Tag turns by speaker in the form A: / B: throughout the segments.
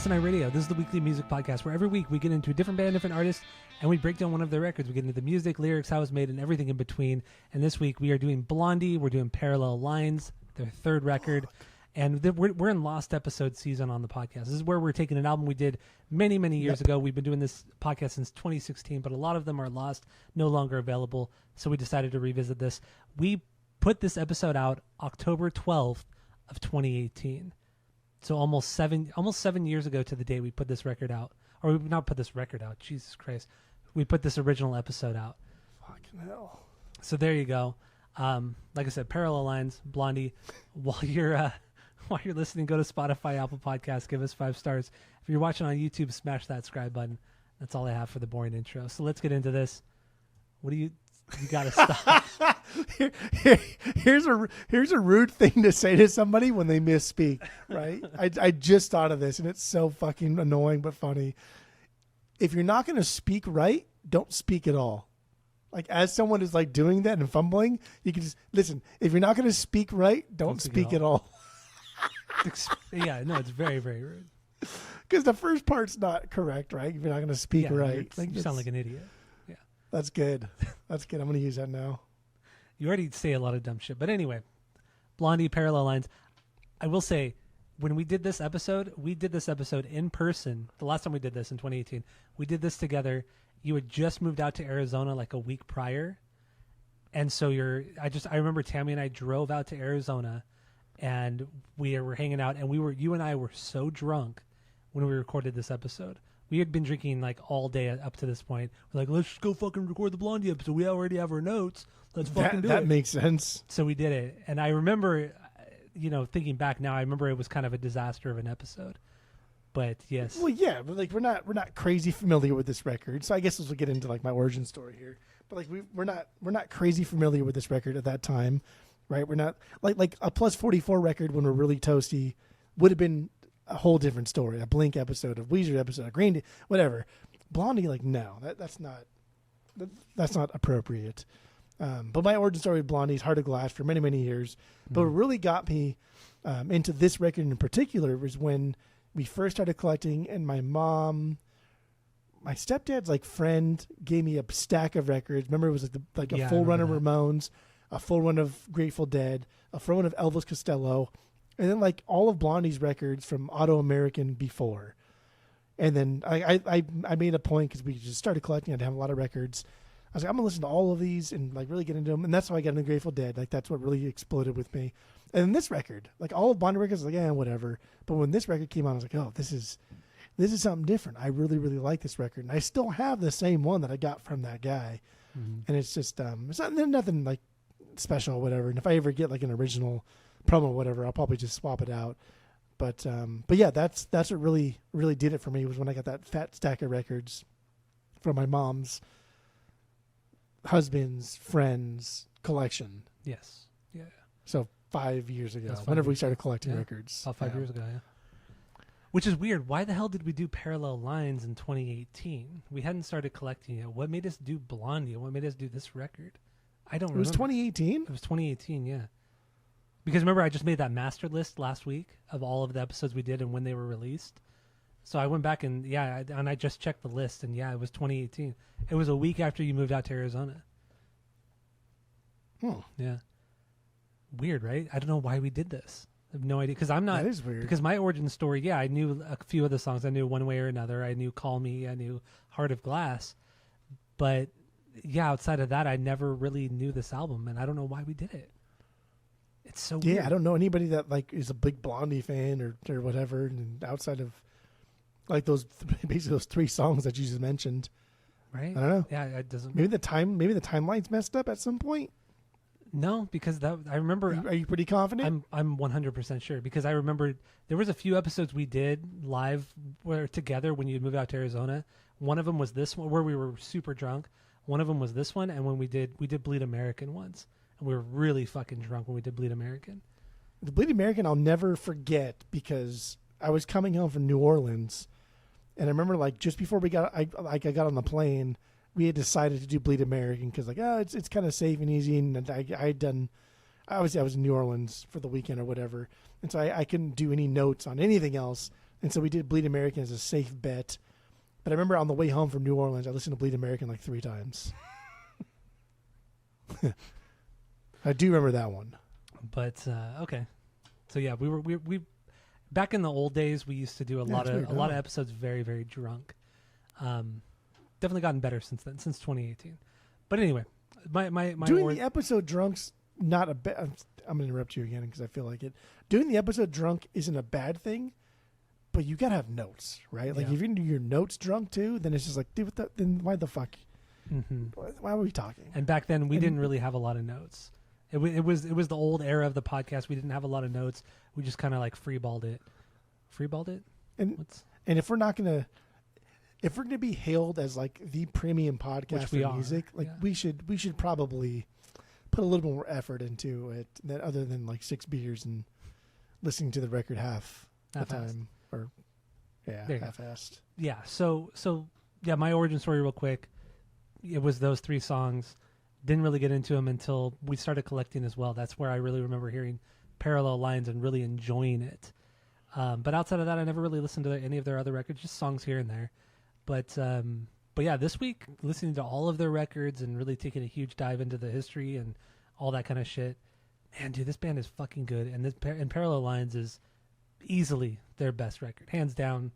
A: Night Radio. This is the weekly music podcast where every week we get into a different band, different artist, and we break down one of their records. We get into the music, lyrics, how it was made, and everything in between. And this week we are doing Blondie. We're doing Parallel Lines, their third record. And we're in Lost Episode season on the podcast. This is where we're taking an album we did many, many years ago. We've been doing this podcast since 2016, but a lot of them are lost, no longer available. So we decided to revisit this. We put this episode out October 12th of 2018. So almost seven years ago to the day we put this record out. Or we not put this record out. Jesus Christ. We put this original episode out.
B: Fucking hell.
A: So there you go. Like I said, Parallel Lines, Blondie. While you're listening, go to Spotify, Apple Podcasts, give us 5 stars. If you're watching on YouTube, smash that subscribe button. That's all I have for the boring intro. So let's get into this. What do you gotta stop.
B: Here's a rude thing to say to somebody when they misspeak, right? I just thought of this and it's so fucking annoying but funny. If you're not going to speak right, don't speak at all. Like, as someone is like doing that and fumbling, you can just listen. If you're not going to speak right, don't speak at all.
A: Yeah, no, it's very, very rude.
B: Because the first part's not correct, right? If you're not going to speak right.
A: You sound like an idiot. Yeah.
B: That's good. That's good. I'm going to use that now.
A: You already say a lot of dumb shit. But anyway, Blondie, Parallel Lines. I will say, when we did this episode in person. The last time we did this in 2018, we did this together. You had just moved out to Arizona like a week prior. And so I remember Tammy and I drove out to Arizona and we were hanging out and you and I were so drunk when we recorded this episode. We had been drinking like all day up to this point. We're like, let's just go fucking record the Blondie episode. We already have our notes. Let's fucking do it.
B: That makes sense.
A: So we did it. And I remember, thinking back now, I remember it was kind of a disaster of an episode. But yes.
B: Well, yeah, but like we're not crazy familiar with this record. So I guess we'll get into like my origin story here. But like we're not crazy familiar with this record at that time, right? We're not like a Plus 44 record when we're really toasty would have been a whole different story. A Blink episode, a Weezer episode, a Green Day, whatever. Blondie, like no, that's not appropriate. But my origin story with Blondie is Heart of Glass for many, many years. But what really got me into this record in particular was when we first started collecting, and my stepdad's like friend gave me a stack of records. Remember, it was like a full run of Ramones, a full run of Grateful Dead, a full run of Elvis Costello, and then like all of Blondie's records from Auto American before. And then I made a point because we just started collecting. I'd have a lot of records. I was like, I'm gonna listen to all of these and like really get into them. And that's how I got into Grateful Dead. Like that's what really exploded with me. And then this record, like all of Blondie records, I was like, whatever. But when this record came out, I was like, oh, this is something different. I really, really like this record. And I still have the same one that I got from that guy. Mm-hmm. And it's just it's nothing like special or whatever. And if I ever get like an original promo or whatever, I'll probably just swap it out. But yeah, that's what really, really did it for me was when I got that fat stack of records from my mom's husband's friend's collection.
A: Yes. Yeah.
B: So 5 years ago, whenever we started collecting records.
A: About 5 years ago, yeah. Which is weird. Why the hell did we do Parallel Lines in 2018? We hadn't started collecting yet. What made us do Blondie? What made us do this record? I don't remember.
B: It was 2018?
A: It was 2018, yeah. Because remember, I just made that master list last week of all of the episodes we did and when they were released. So I went back and I just checked the list and it was 2018. It was a week after you moved out to Arizona. Yeah. Weird, right? I don't know why we did this. I have no idea because I'm not.
B: That is weird.
A: Because my origin story, I knew a few of the songs. I knew One Way or Another. I knew Call Me. I knew Heart of Glass. But outside of that, I never really knew this album, and I don't know why we did it. It's so weird.
B: I don't know anybody that like is a big Blondie fan or whatever. And outside of like basically those 3 songs that you just mentioned,
A: right?
B: I don't know.
A: Yeah, it doesn't.
B: Maybe the timeline's messed up at some point.
A: No, because I remember.
B: Are you pretty confident?
A: I'm 100% sure because I remember there was a few episodes we did live together when you moved out to Arizona. One of them was this one where we were super drunk. One of them was this one, and when we did Bleed American once, and we were really fucking drunk when we did Bleed American.
B: The Bleed American I'll never forget because I was coming home from New Orleans, and I remember like just before I got on the plane. We had decided to do Bleed American because like, it's kind of safe and easy. And I was in New Orleans for the weekend or whatever. And so I couldn't do any notes on anything else. And so we did Bleed American as a safe bet. But I remember on the way home from New Orleans, I listened to Bleed American like 3 times. I do remember that one.
A: But okay, so yeah, we back in the old days, we used to do a lot of episodes very, very drunk. Definitely gotten better since then, since 2018. But anyway, my
B: doing the episode drunk's not a bad. I'm gonna interrupt you again because I feel like it. Doing the episode drunk isn't a bad thing, but you gotta have notes, right? Like if you can do your notes drunk too, then it's just like, dude, then why the fuck? Mm-hmm. Why were we talking?
A: And back then, we didn't really have a lot of notes. It was the old era of the podcast. We didn't have a lot of notes. We just kind of like freeballed it.
B: And if we're gonna be hailed as like the premium podcast for music, like we should probably put a little more effort into it other than like 6 beers and listening to the record half the time, or half-assed.
A: Yeah. So yeah, my origin story real quick. It was those 3 songs. Didn't really get into them until we started collecting as well. That's where I really remember hearing Parallel Lines and really enjoying it. But outside of that, I never really listened to any of their other records, just songs here and there. But yeah, this week, listening to all of their records and really taking a huge dive into the history and all that kind of shit. Man, dude, this band is fucking good. And Parallel Lines is easily their best record. Hands down,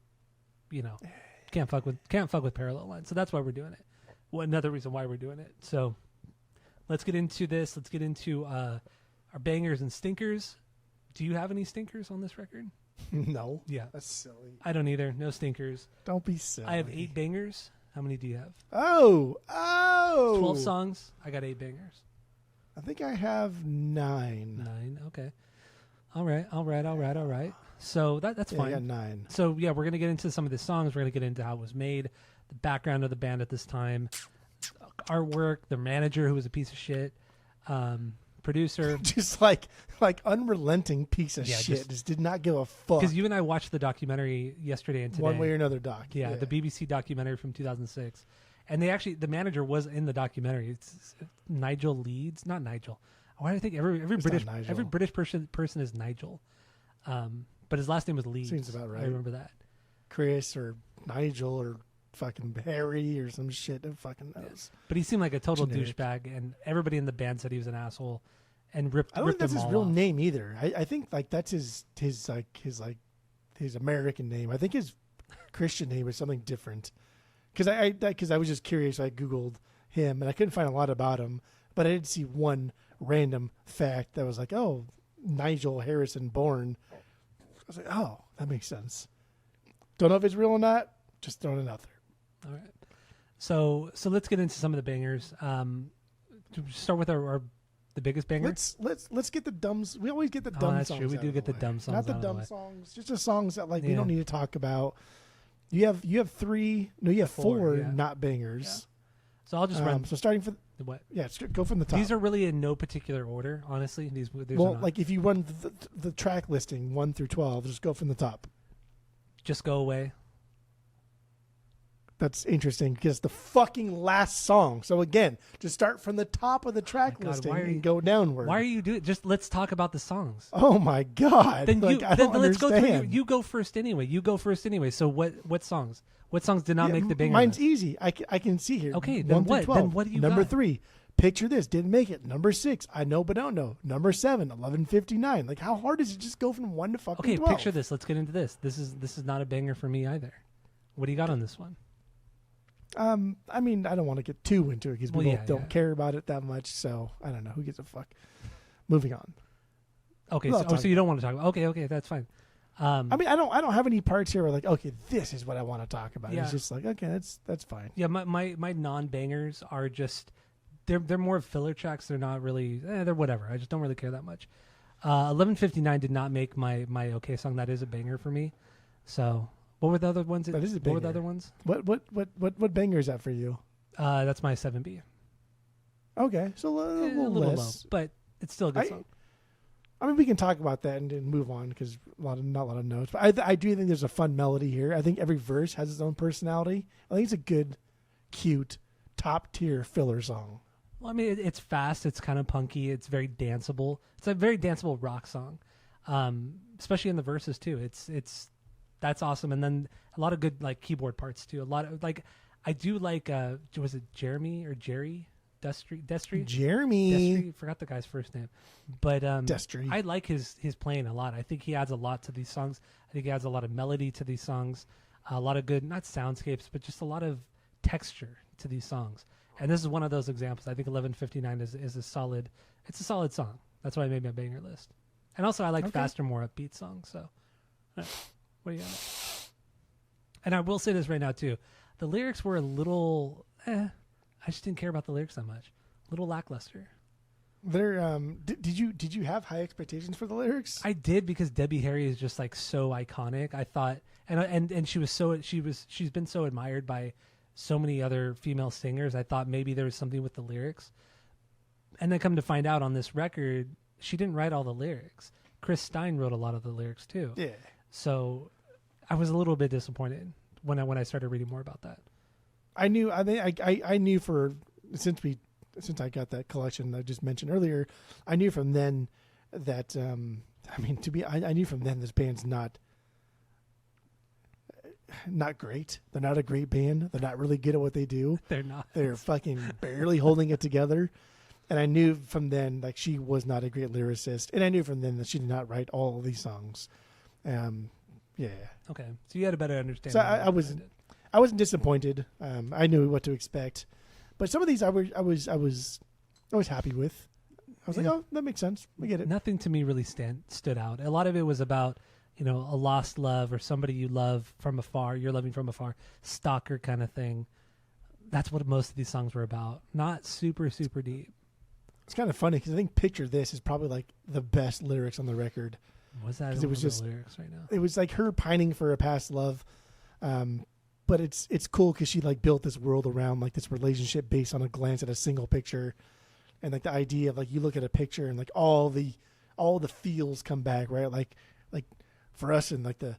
A: can't fuck with Parallel Lines. So that's why we're doing it. Well, another reason why we're doing it. So let's get into this. Let's get into our bangers and stinkers. Do you have any stinkers on this record?
B: No.
A: Yeah.
B: That's silly.
A: I don't either. No stinkers.
B: Don't be silly.
A: I have 8 bangers. How many do you have?
B: Oh.
A: 12 songs. I got 8 bangers.
B: I think I have 9.
A: 9. Okay. All right. So that's fine.
B: I got 9.
A: So yeah, we're going to get into some of the songs. We're going to get into how it was made, the background of the band at this time, artwork, the manager who was a piece of shit, producer.
B: Just like unrelenting piece of shit. Just did not give a fuck.
A: Because you and I watched the documentary yesterday and today.
B: One way or another doc.
A: Yeah, the BBC documentary from 2006. And the manager was in the documentary. It's Nigel Leeds. Not Nigel. Why do I think every British person is Nigel? But his last name was Leeds.
B: Seems about right.
A: I remember that.
B: Chris or Nigel or fucking Harry or some shit. Who fucking knows?
A: Yeah. But he seemed like a total douchebag, and everybody in the band said he was an asshole and ripped. I don't think
B: that's his real
A: off.
B: name either. I think like that's his American name. I think his Christian name is something different. Because I was just curious. I googled him and I couldn't find a lot about him, but I did see one random fact that was like, oh, Nigel Harrison Bourne. I was like, oh, that makes sense. Don't know if it's real or not. Just throwing it out there.
A: All right. So let's get into some of the bangers. Start with the biggest banger.
B: Let's get the dumb. We always get the dumb
A: that's
B: songs.
A: True. We do get the dumb songs.
B: Not the dumb songs. Just the songs that we don't need to talk about. You have 3. No, you have 4 not bangers. Yeah.
A: So I'll just run.
B: So starting for
A: what?
B: Yeah, go from the top.
A: These are really in no particular order, honestly. These
B: like if you run the track listing 1 through 12, just go from the top.
A: Just Go Away.
B: That's interesting because the fucking last song. So again, just start from the top of the track listing and go downward.
A: Why are you doing? Just let's talk about the songs.
B: Oh my god!
A: Then let's go through.
B: You
A: go first anyway. So what songs? What songs did not make the banger?
B: Mine's easy. I can see here.
A: Okay, then what? Then what do you
B: Number
A: got?
B: 3, Picture This, didn't make it. Number 6, I Know But Don't Know. Number 7, 11:59. Like how hard is it just go from 1 to fucking 12?
A: Picture This. Let's get into this. This is not a banger for me either. What do you got on this one?
B: I mean, I don't want to get too into it because people don't care about it that much. So I don't know. Who gives a fuck? Moving on.
A: Okay, so you don't want to talk about? Okay, that's fine.
B: I mean, I don't have any parts here where like, okay, this is what I want to talk about. Yeah. It's just like, okay, that's fine.
A: Yeah, my non-bangers are just they're more filler tracks. They're not really they're whatever. I just don't really care that much. 11:59 did not make my okay song. That is a banger for me. So. What were the other ones?
B: That is a banger.
A: What were the other ones?
B: What banger is that for you?
A: That's my 7B.
B: Okay, so a little
A: less,
B: low,
A: but it's still a good song.
B: I mean, we can talk about that and move on because not a lot of notes. But I do think there's a fun melody here. I think every verse has its own personality. I think it's a good, cute, top tier filler song.
A: Well, I mean, it's fast. It's kind of punky. It's very danceable. It's a very danceable rock song, especially in the verses too. It's that's awesome. And then a lot of good like keyboard parts too. A lot of like I do like was it Jeremy or Jerry Destry?
B: Jeremy.
A: Forgot the guy's first name. But
B: Destry.
A: I like his playing a lot. I think he adds a lot to these songs. I think he adds a lot of melody to these songs. A lot of good, not soundscapes, but just a lot of texture to these songs. And this is one of those examples. I think 11:59 is a solid. It's a solid song. That's why I made my banger list. And also, I like faster, more upbeat songs. So, what do you got? And I will say this right now too: the lyrics were a little. I just didn't care about the lyrics that much. A little lackluster.
B: There. Did you have high expectations for the lyrics?
A: I did, because Debbie Harry is just like so iconic. I thought, and she's been so admired by so many other female singers. I thought maybe there was something with the lyrics, and then come to find out on this record, she didn't write all the lyrics. Chris Stein wrote a lot of the lyrics too.
B: Yeah.
A: So I was a little bit disappointed when I started reading more about that.
B: I knew. I mean, I knew since I got that collection I just mentioned earlier, I knew from then that I knew from then this band's not great. They're not a great band. They're not really good at what they do.
A: They're not.
B: They're fucking barely holding it together. And I knew from then like she was not a great lyricist, and I knew from then that she did not write all of these songs. Yeah.
A: Okay, so you had a better understanding.
B: So I wasn't disappointed. I knew what to expect, but some of these I was happy with. I was like, oh, that makes sense. We get it.
A: Nothing to me really stood out. A lot of it was about, a lost love or somebody you love from afar, you're loving from afar, stalker kind of thing. That's what most of these songs were about. Not super, super deep.
B: It's kind of funny because I think "Picture This" is probably like the best lyrics on the record.
A: Was that?
B: It was just
A: lyrics right now.
B: It was like her pining for a past love, but it's cool because she like built this world around like this relationship based on a glance at a single picture, and like the idea of like you look at a picture and like all the feels come back, right? Like for us in like the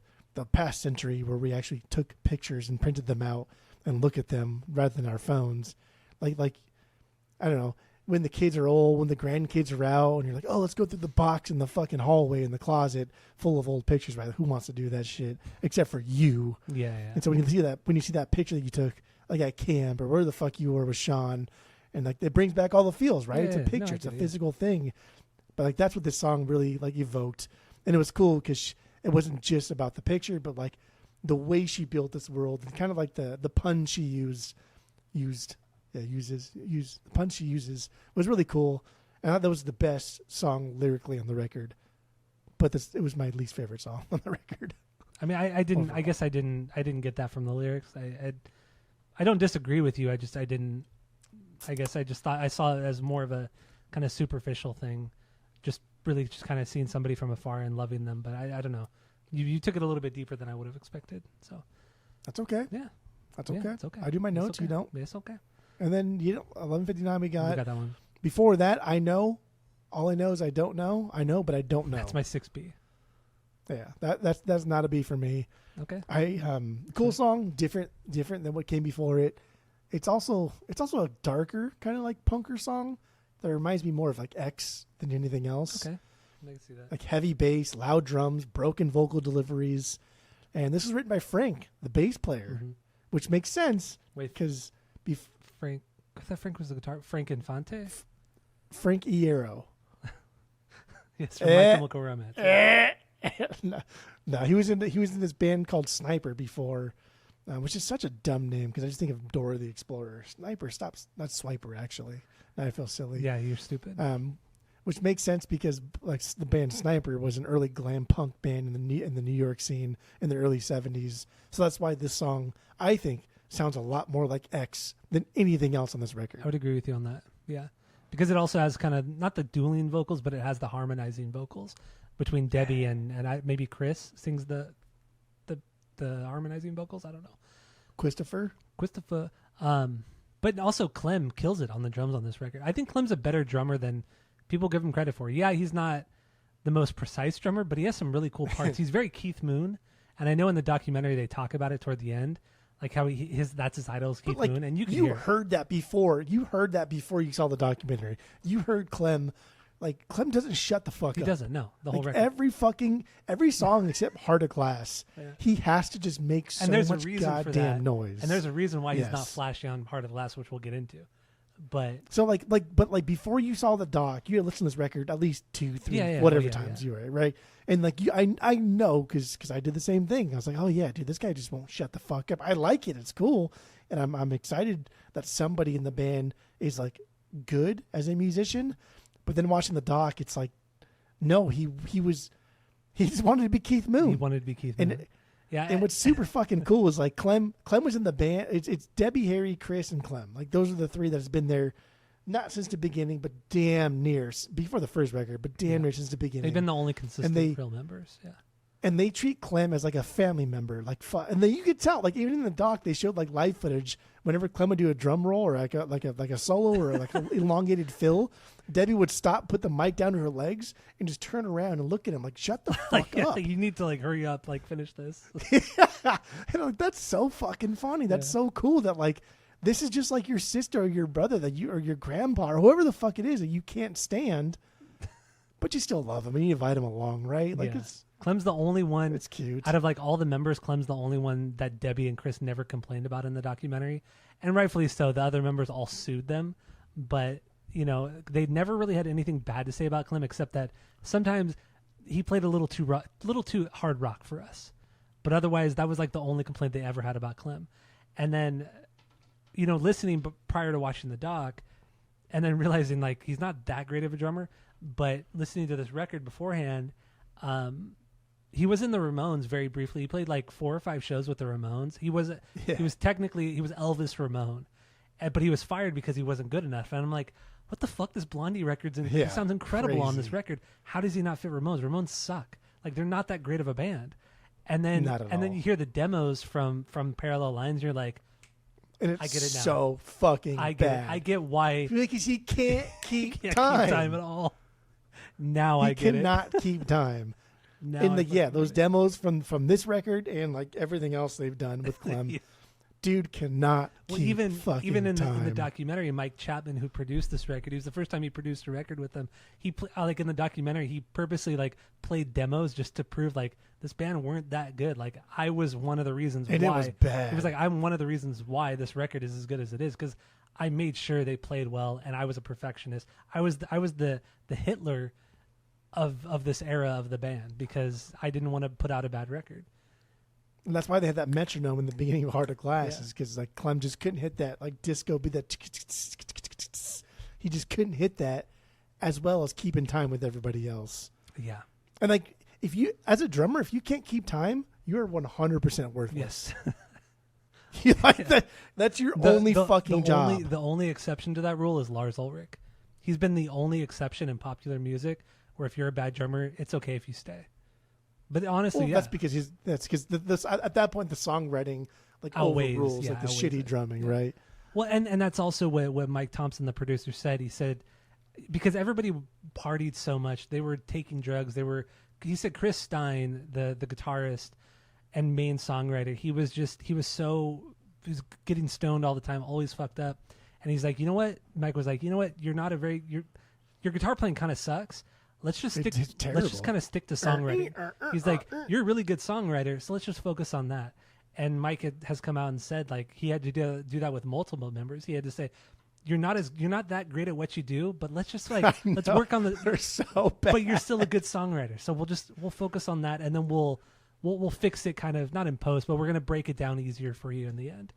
B: past century where we actually took pictures and printed them out and look at them rather than our phones, like I don't know. When the kids are old, when the grandkids are out, and you're like, oh, let's go through the box in the fucking hallway in the closet full of old pictures, right? Who wants to do that shit except for you?
A: Yeah.
B: And so when you see that picture that you took, like at camp or where the fuck you were with Sean, and like it brings back all the feels, right? It's a picture, it's a physical thing. But like that's what this song really like evoked, and it was cool because it wasn't just about the picture, but like the way she built this world and kind of like the pun she used. The pun she uses was really cool, and I thought that was the best song lyrically on the record. But it was my least favorite song on the record.
A: I mean, I didn't. Overall. I guess I didn't get that from the lyrics. I don't disagree with you. I didn't. I guess I just thought I saw it as more of a kind of superficial thing, just really just kind of seeing somebody from afar and loving them. But I don't know. You took it a little bit deeper than I would have expected. So
B: that's okay.
A: Yeah,
B: that's okay.
A: It's okay.
B: I do my notes.
A: Okay.
B: You don't.
A: It's okay.
B: And then 11:59 we got
A: that one.
B: Before that, I know. All I know is I don't know. I know, but I don't know.
A: That's my 6B.
B: Yeah, that's not a B for me.
A: Okay.
B: Cool song, different than what came before it. It's also a darker kind of like punker song that reminds me more of like X than anything else.
A: Okay. I can see that.
B: Like heavy bass, loud drums, broken vocal deliveries, and this is written by Frank, the bass player, which makes sense because.
A: Frank. I thought Frank was the guitar. Frank Infante.
B: Frank Iero.
A: Yes, from My Chemical Romance.
B: No, he was in this band called Sniper before, which is such a dumb name because I just think of Dora the Explorer. Sniper stops, not Swiper actually. Now I feel silly.
A: Yeah, you're stupid.
B: Which makes sense because like the band Sniper was an early glam punk band in the New York scene in the early 70s. So that's why this song, I think, sounds a lot more like X than anything else on this record.
A: I would agree with you on that. Yeah. Because it also has kind of, not the dueling vocals, but it has the harmonizing vocals between Debbie and maybe Chris sings the harmonizing vocals. I don't know.
B: Christopher.
A: But also Clem kills it on the drums on this record. I think Clem's a better drummer than people give him credit for. Yeah, he's not the most precise drummer, but he has some really cool parts. He's very Keith Moon. And I know in the documentary they talk about it toward the end. Like how that's his idol, Keith Moon, and you heard
B: that before. You heard that before you saw the documentary. You heard Clem like Clem doesn't shut the fuck up.
A: He doesn't. No, the whole
B: like
A: record.
B: every song except Heart of Glass, he has to just make so much goddamn noise.
A: And there's a reason why he's not flashy on Heart of Glass, which we'll get into. But
B: so but before you saw the doc, you had listened to this record at least 2, 3, whatever times you were, right? And like I know because I did the same thing. I was like, oh yeah, dude, this guy just won't shut the fuck up. I like it. It's cool, and I'm excited that somebody in the band is like good as a musician. But then watching the doc, it's like, no, he just wanted to be Keith Moon.
A: He wanted to be Keith Moon.
B: And what's super fucking cool is like Clem was in the band. It's Debbie, Harry, Chris, and Clem. Like those are the three that's been there, not since the beginning, but damn near before the first record, but damn near since the beginning.
A: They've been the only consistent real members. Yeah.
B: And they treat Clem as like a family member, like and then you could tell, like even in the doc, they showed like live footage whenever Clem would do a drum roll or like a solo or like an elongated fill. Debbie would stop, put the mic down to her legs, and just turn around and look at him like, "Shut the fuck up!
A: You need to like hurry up, like finish this."
B: And like that's so fucking funny. That's so cool that like this is just like your sister or your brother that you or your grandpa or whoever the fuck it is that you can't stand, but you still love him and you invite him along, right? Like it's.
A: Clem's the only one.
B: It's cute.
A: Out of like all the members, Clem's the only one that Debbie and Chris never complained about in the documentary, and rightfully so. The other members all sued them, but you know they never really had anything bad to say about Clem, except that sometimes he played a little too hard rock for us. But otherwise, that was like the only complaint they ever had about Clem. And then, you know, listening prior to watching the doc, and then realizing like he's not that great of a drummer, but listening to this record beforehand. He was in the Ramones very briefly. He played like 4 or 5 shows with the Ramones. He was Elvis Ramone, but he was fired because he wasn't good enough. And I'm like, what the fuck? This Blondie record's in. He sounds incredible on this record. How does he not fit Ramones? Ramones suck. Like they're not that great of a band. And then then you hear the demos from Parallel Lines. And you're like,
B: and it's
A: I get it now.
B: So fucking bad.
A: I get why
B: because he can't keep
A: keep
B: time
A: at all. Now I get it.
B: He cannot keep time. In those demos from this record and like everything else they've done with Clem, dude cannot keep
A: even in
B: time.
A: In the documentary, Mike Chapman, who produced this record, it was the first time he produced a record with them. He like in the documentary, he purposely like played demos just to prove like this band weren't that good. Like I was one of the reasons why.
B: It was bad.
A: It was like I'm one of the reasons why this record is as good as it is because I made sure they played well and I was a perfectionist. I was the Hitler of this era of the band because I didn't want to put out a bad record.
B: And that's why they had that metronome in the beginning of Heart of Glass is because like Clem just couldn't hit that like disco beat that he just couldn't hit that as well as keeping time with everybody else.
A: Yeah.
B: And like if you as a drummer, if you can't keep time, you're 100% worthless.
A: Yes.
B: You like that that's your only fucking job.
A: The only exception to that rule is Lars Ulrich. He's been the only exception in popular music where if you're a bad drummer, it's okay if you stay. But honestly,
B: that's because at that point the songwriting like overrules like the shitty drumming, right?
A: Well, and that's also what Mike Thompson, the producer, said. He said because everybody partied so much, they were taking drugs. He said Chris Stein, the guitarist and main songwriter, he was getting stoned all the time, always fucked up. And he's like, you know what? Mike was like, you know what? Your guitar playing kind of sucks. Let's just kind of stick to songwriting. He's like, you're a really good songwriter, so let's just focus on that. And Mike has come out and said like he had to do that with multiple members. He had to say, you're not that great at what you do, but let's just let's work on the.
B: They're so bad.
A: But you're still a good songwriter, so we'll focus on that, and then we'll fix it kind of not in post, but we're gonna break it down easier for you in the end.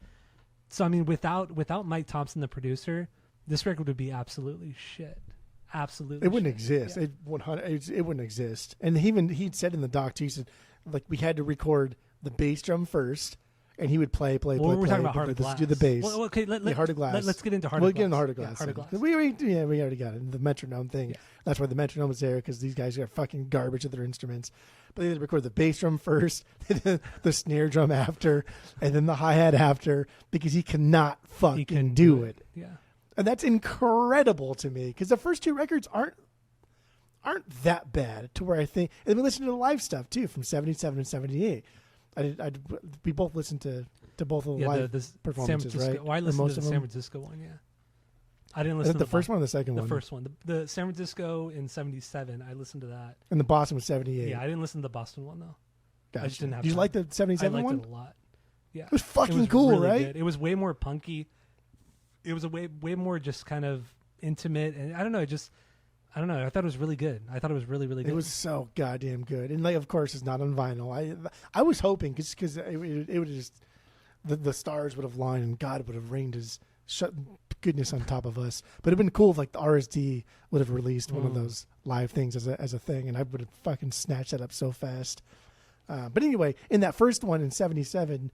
A: So I mean, without Mike Thompson, the producer, this record would be absolutely shit. Absolutely,
B: it wouldn't exist.
A: Yeah.
B: It wouldn't exist. And he'd said in the doc too, he said like we had to record the bass drum first, and he would play.
A: We're talking about Heart of Glass.
B: Let's do the bass.
A: Well, okay,
B: Heart of Glass.
A: Let's get into Heart of Glass.
B: We'll get into Heart of Glass.
A: Yeah, Heart of Glass.
B: We already got it. The metronome thing. Yeah. That's why the metronome is there because these guys are fucking garbage at their instruments. But they had to record the bass drum first, the snare drum after, and then the hi-hat after because he cannot fucking do it.
A: Yeah.
B: And that's incredible to me because the first 2 records aren't that bad to where I think. And we listened to the live stuff too from 77 and 78. We both listened to both of the live performances, right?
A: Well, I listened to the San Francisco one, yeah. I didn't listen to
B: the first one or the second one?
A: The first one. The San Francisco in 77. I listened to that.
B: And the Boston was 78.
A: Yeah, I didn't listen to the Boston one, though.
B: Gotcha.
A: I just didn't have
B: Did you
A: time.
B: like the 77
A: one? I
B: one?
A: liked it a lot. Yeah.
B: It was fucking cool,
A: really
B: right?
A: Good. It was way more punky. It was a way more just kind of intimate. And I don't know. I don't know. I thought it was really good. I thought it was really, really good.
B: It was so goddamn good. And, like, of course, it's not on vinyl. I was hoping, because it would just, the stars would have lined and God would have rained his goodness on top of us. But it'd been cool if, like, the RSD would have released one of those live things as a thing, and I would have fucking snatched that up so fast. But anyway, in that first one in 77,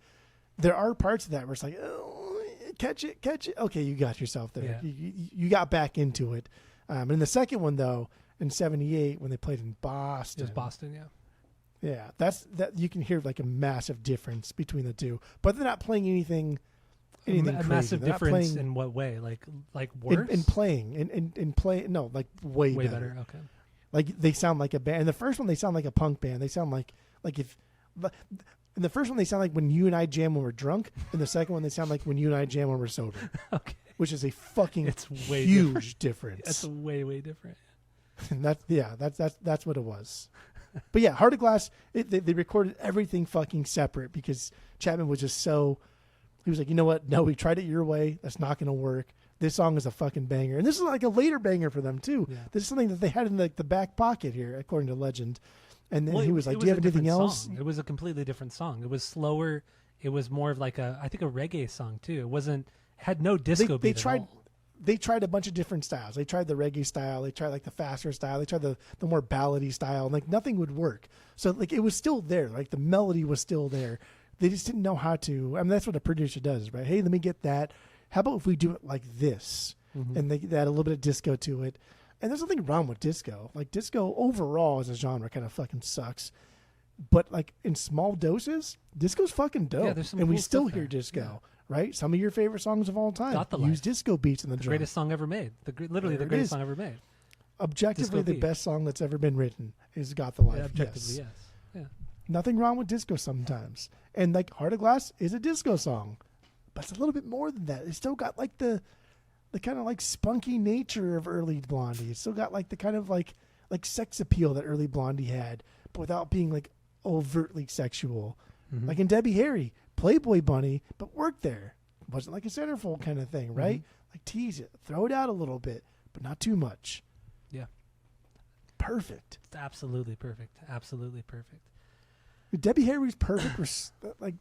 B: there are parts of that where it's like, oh, catch it. Okay, you got yourself there.
A: Yeah.
B: You got back into it. And in the second one, though, in 78, when they played in Boston.
A: It was Boston, yeah.
B: Yeah, that you can hear like a massive difference between the two. But they're not playing anything
A: a
B: crazy.
A: Massive
B: They're
A: difference in what way? Like worse?
B: In playing. In play, no, like way better.
A: Okay.
B: Like they sound like a band. In the first one, they sound like a punk band. They sound like if... In the first one, they sound like when you and I jam when we're drunk. In the second one, they sound like when you and I jam when we're sober.
A: Okay.
B: Which is a fucking
A: way
B: huge difference.
A: That's way different.
B: And that's what it was. But yeah, Heart of Glass, they recorded everything fucking separate because Chapman was just so... He was like, you know what? No, we tried it your way. That's not going to work. This song is a fucking banger. And this is like a later banger for them, too. Yeah. This is something that they had in like the back pocket here, according to legend. And then he was like, do you have anything else?
A: It was a completely different song. It was slower. It was more of like I think a reggae song, too. It had no disco beat at all.
B: They tried a bunch of different styles. They tried the reggae style. They tried like the faster style. They tried the more ballady style. And like nothing would work. So like it was still there. Like the melody was still there. They just didn't know how to. I mean, that's what a producer does, right? Hey, let me get that. How about if we do it like this? Mm-hmm. And they add a little bit of disco to it. And there's nothing wrong with disco. Like disco overall as a genre kind of fucking sucks. But like in small doses, disco's fucking dope.
A: Yeah, there's some
B: and
A: cool
B: we still
A: stuff
B: hear
A: there.
B: disco.
A: Yeah.
B: Right? Some of your favorite songs of all time use disco beats in the drum.
A: Greatest song ever made. Literally the greatest song ever made.
B: Objectively, the best song that's ever been written is "Got the Life."
A: Yeah, objectively, yes. Yeah.
B: Nothing wrong with disco sometimes. And like Heart of Glass is a disco song, but it's a little bit more than that. It's still got like the kind of like spunky nature of early Blondie. It's still got like the kind of like sex appeal that early Blondie had, but without being like overtly sexual. Mm-hmm. Like in Debbie Harry, Playboy bunny, but worked there. It wasn't like a centerfold kind of thing, right? Mm-hmm. Like tease it, throw it out a little bit, but not too much.
A: Yeah.
B: Perfect.
A: It's absolutely perfect. Absolutely perfect.
B: Debbie Harry's perfect was like,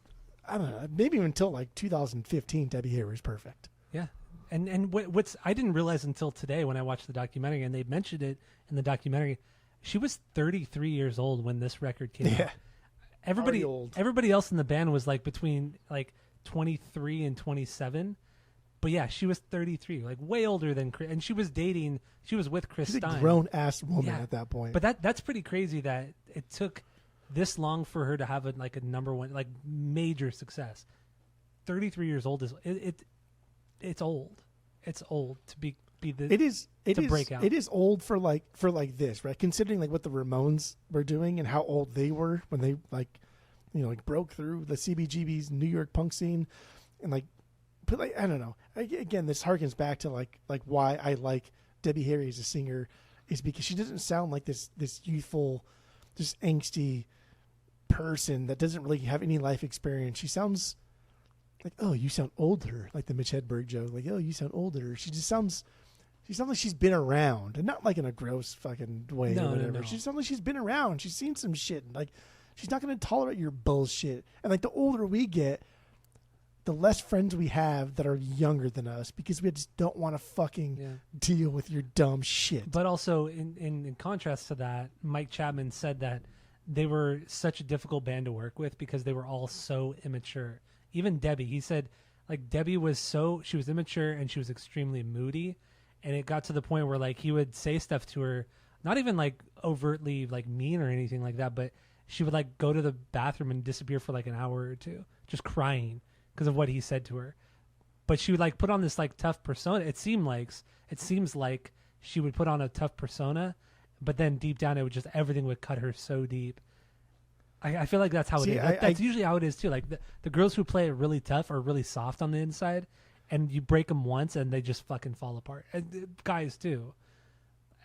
B: I don't know, maybe until like 2015, Debbie Harry's perfect.
A: Yeah. And what's I didn't realize until today when I watched the documentary, and they mentioned it in the documentary, she was 33 years old when this record came out. Everybody else in the band was like between like 23 and 27. But yeah, she was 33, like way older than Chris. And she was with Chris
B: She's
A: Stein.
B: A grown-ass woman at that point.
A: But that's pretty crazy that it took this long for her to have a number one, like major success. 33 years old is it's old. It's old to be the break out.
B: It is old for this, right? Considering like what the Ramones were doing and how old they were when they broke through the CBGB's New York punk scene, and like, but like I don't know. Again, this harkens back to like why I like Debbie Harry as a singer is because she doesn't sound like this youthful, just angsty person that doesn't really have any life experience. She sounds like, oh, you sound older, like the Mitch Hedberg joke. Like, oh, you sound older. She sounds like she's been around, and not like in a gross fucking way or whatever. No. She sounds like she's been around. She's seen some shit. And like, she's not going to tolerate your bullshit. And like, the older we get, the less friends we have that are younger than us because we just don't want to fucking deal with your dumb shit.
A: But also, in contrast to that, Mike Chapman said that they were such a difficult band to work with because they were all so immature. Even Debbie, he said, like Debbie she was immature and she was extremely moody, and it got to the point where like he would say stuff to her, not even like overtly like mean or anything like that, but she would like go to the bathroom and disappear for like an hour or two, just crying because of what he said to her. But she would like put on this like tough persona. It seems like she would put on a tough persona, but then deep down everything would cut her so deep. I feel like that's how it is. That's usually how it is too. Like the girls who play it really tough are really soft on the inside, and you break them once and they just fucking fall apart. And guys too.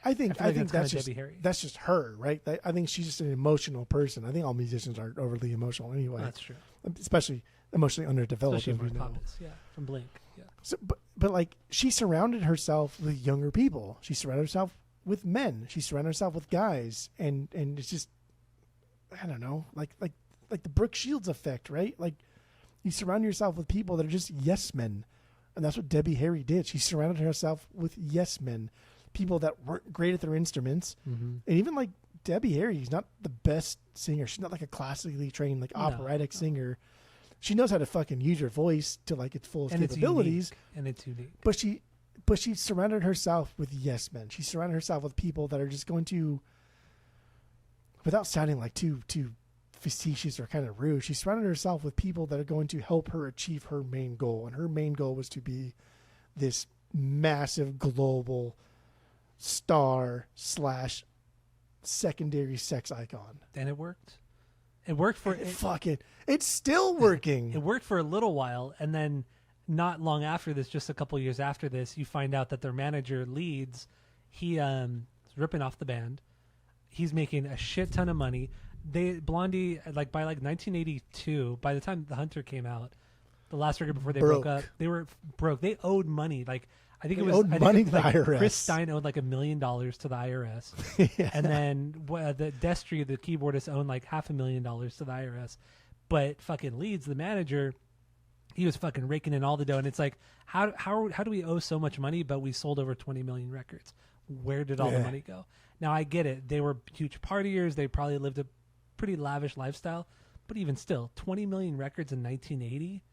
B: I think that's just
A: Debbie Harry.
B: That's just her, right? I think she's just an emotional person. I think all musicians are overly emotional anyway.
A: That's true.
B: Especially emotionally underdeveloped.
A: Especially Mark Hoppus, from Blink. Yeah.
B: So, but like she surrounded herself with younger people. She surrounded herself with men. She surrounded herself with guys, and it's just, I don't know, like the Brooke Shields effect, right? Like you surround yourself with people that are just yes men, and that's what Debbie Harry did. She surrounded herself with yes men. People that weren't great at their instruments, and even like Debbie Harry, she's not the best singer. She's not like a classically trained like operatic singer. She knows how to fucking use her voice to like its fullest capabilities,
A: and it's unique.
B: But she surrounded herself with yes men. She surrounded herself with people that are just going to, without sounding like too facetious or kind of rude, she surrounded herself with people that are going to help her achieve her main goal, and her main goal was to be this massive global star / secondary sex icon.
A: And it worked. It worked for
B: it's still working.
A: It worked for a little while, and then not long after this, just a couple years after this, you find out that their manager Leeds, he is ripping off the band. He's making a shit ton of money. Blondie, like by like 1982, by the time The Hunter came out, the last record before they broke up, they were broke. They owed money. Like I think it was
B: money to the IRS.
A: Chris Stein owed like $1 million to the IRS, and then the Destry, the keyboardist, owned like $500,000 to the IRS. But fucking Leeds, the manager, he was fucking raking in all the dough, and it's like, how do we owe so much money, but we sold over 20 million records? Where did all the money go? Now I get it; they were huge partiers. They probably lived a pretty lavish lifestyle, but even still, 20 million records in 1980.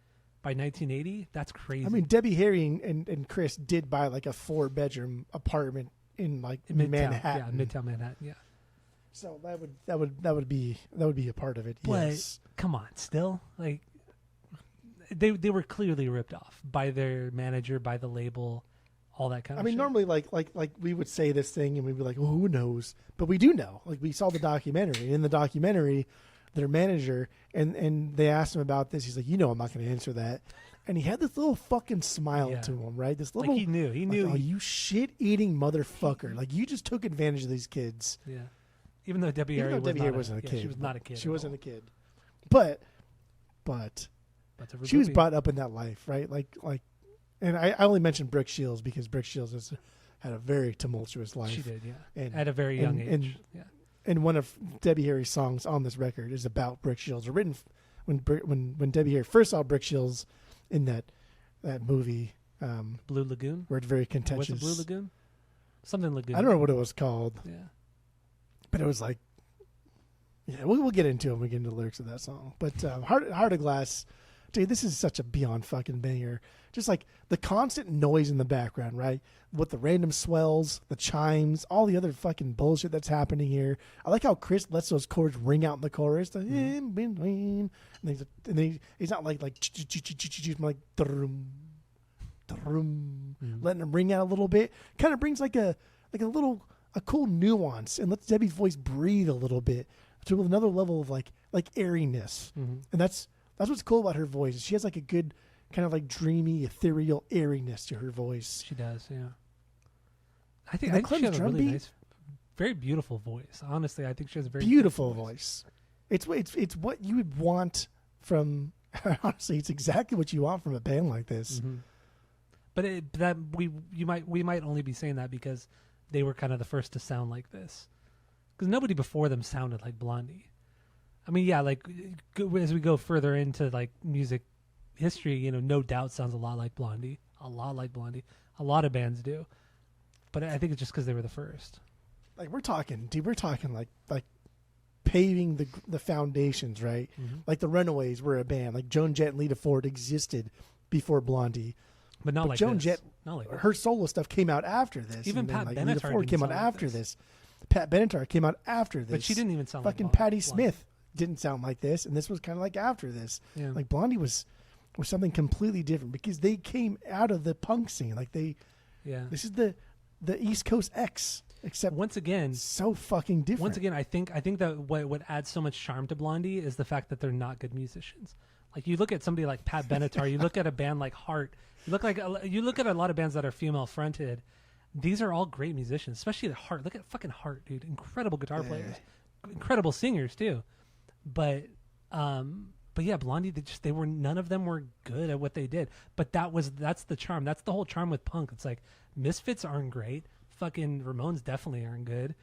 A: By 1980, that's crazy.
B: I mean, Debbie Harry and Chris did buy like a 4-bedroom apartment in like Manhattan.
A: Yeah, Midtown Manhattan. Yeah.
B: So that would be a part of it.
A: But
B: yes.
A: Come on, still like they were clearly ripped off by their manager, by the label, all that kind of.
B: I mean,
A: shit.
B: normally like we would say this thing and we'd be like, well, who knows? But we do know. Like we saw the documentary. In the documentary, their manager and they asked him about this. He's like, I'm not going to answer that. And he had this little fucking smile to him, right? This little,
A: like he knew.
B: Like, oh, you shit-eating motherfucker! Like you just took advantage of these kids.
A: Yeah. Even though Debbie Harry
B: wasn't a kid.
A: She was not a kid.
B: She wasn't a kid. But she was brought up in that life, right? Like, and I only mentioned Brooke Shields because Brooke Shields had a very tumultuous life.
A: She did, yeah. And at a very young age.
B: And one of Debbie Harry's songs on this record is about Brooke Shields. Written when Debbie Harry first saw Brooke Shields in that movie,
A: Blue Lagoon,
B: where it's very contentious.
A: Was it Blue Lagoon? Something Lagoon.
B: I don't know what it was called.
A: Yeah,
B: but it was like, we'll get into it when we get into the lyrics of that song. But Heart of Glass, dude, this is such a beyond fucking banger. Just like the constant noise in the background, right? With the random swells, the chimes, all the other fucking bullshit that's happening here. I like how Chris lets those chords ring out in the chorus. The in between, and he's not like like letting them ring out a little bit. Kind of brings like a cool nuance and lets Debbie's voice breathe a little bit to another level of like airiness. And that's what's cool about her voice. She has like a good kind of like dreamy, ethereal airiness to her voice.
A: She does, yeah. I think she has a really nice, very beautiful voice. Honestly, I think she has a very
B: beautiful voice. It's what you would want from. Honestly, it's exactly what you want from a band like this.
A: But we might only be saying that because they were kind of the first to sound like this. Because nobody before them sounded like Blondie. I mean, yeah, like as we go further into like music history, No Doubt sounds a lot like Blondie. A lot of bands do. But I think it's just because they were the first.
B: Like we're talking like paving the foundations, right? Like the Runaways were a band. Like Joan Jett and Lita Ford existed before Blondie.
A: But not like
B: Joan
A: this.
B: Jett,
A: not like
B: her solo stuff came out after this.
A: Even Pat Benatar
B: Lita Ford came out after this. Pat Benatar came out after this.
A: But she didn't even sound
B: fucking
A: like
B: Patti
A: Blondie.
B: Smith didn't sound like this, and this was kind of like after this.
A: Yeah.
B: Like Blondie was something completely different because they came out of the punk scene. Like this is the East Coast X, except
A: once again
B: so fucking different.
A: Once again, I think that what adds so much charm to Blondie is the fact that they're not good musicians. Like you look at somebody like Pat Benatar, you look at a band like Heart, You look at a lot of bands that are female fronted. These are all great musicians, especially the Heart. Look at fucking Heart, dude. Incredible guitar players, incredible singers too. But yeah, Blondie. None of them were good at what they did. But that's the charm. That's the whole charm with punk. It's like Misfits aren't great. Fucking Ramones definitely aren't good.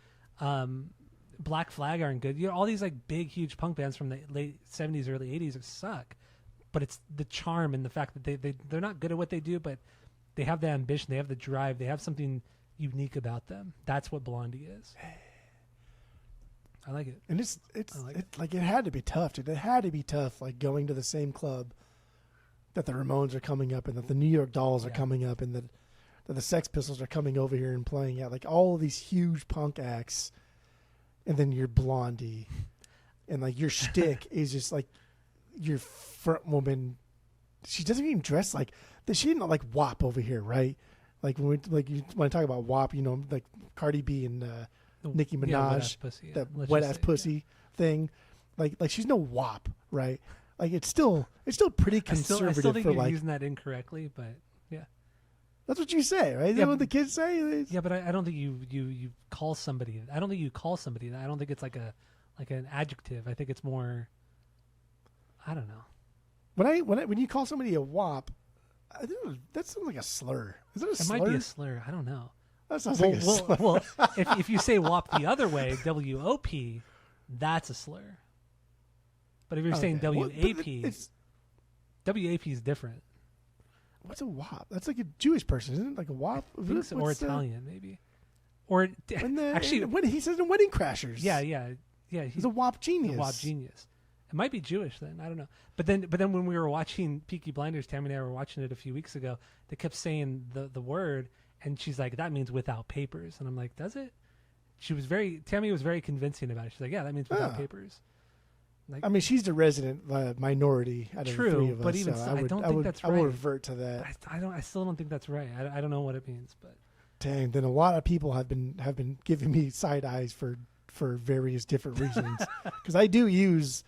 A: Black Flag aren't good. All these like big, huge punk bands from the late 70s, early 80s suck. But it's the charm and the fact that they're not good at what they do, but they have the ambition, they have the drive, they have something unique about them. That's what Blondie is. I like it.
B: And it's like it had to be tough, dude. It had to be tough, like going to the same club that the Ramones are coming up and that the New York Dolls are coming up and that the Sex Pistols are coming over here and playing at, like all of these huge punk acts, and then you're Blondie, and like your shtick is just like your front woman. She doesn't even dress like that. She didn't like WAP over here, right? Like when I talk about WAP, like Cardi B and Nicki Minaj, that wet ass pussy thing. Like she's no WAP, right? Like it's still pretty conservative.
A: I still think
B: for
A: you're
B: like
A: using that incorrectly, but yeah,
B: that's what you say, right? Is that what the kids say?
A: Yeah, but I don't think you call somebody. I don't think you call somebody that. I don't think it's like an adjective. I think it's more. I don't know. When
B: you call somebody a WAP, that sounds like a slur. Is it a slur?
A: It might be a slur. I don't know.
B: That sounds like a slur.
A: Well, if you say WAP the other way, WOP, that's a slur. But if you're saying WAP, WAP is different.
B: What's a WAP? That's like a Jewish person, isn't it? Like a WAP?
A: Or Italian, maybe. Or actually,
B: when he says in Wedding Crashers.
A: Yeah.
B: He's a WAP genius.
A: A WAP genius. It might be Jewish then. I don't know. But then when we were watching Peaky Blinders, Tammy and I were watching it a few weeks ago. They kept saying the word, and she's like, "That means without papers." And I'm like, "Does it?" Tammy was very convincing about it. She's like, "Yeah, that means without papers."
B: Like, I mean, she's the resident minority out of the three of us.
A: But even so, I don't think that's right.
B: I would revert to that.
A: I still don't think that's right. I don't know what it means, but
B: dang. Then a lot of people have been giving me side eyes for various different reasons because I do use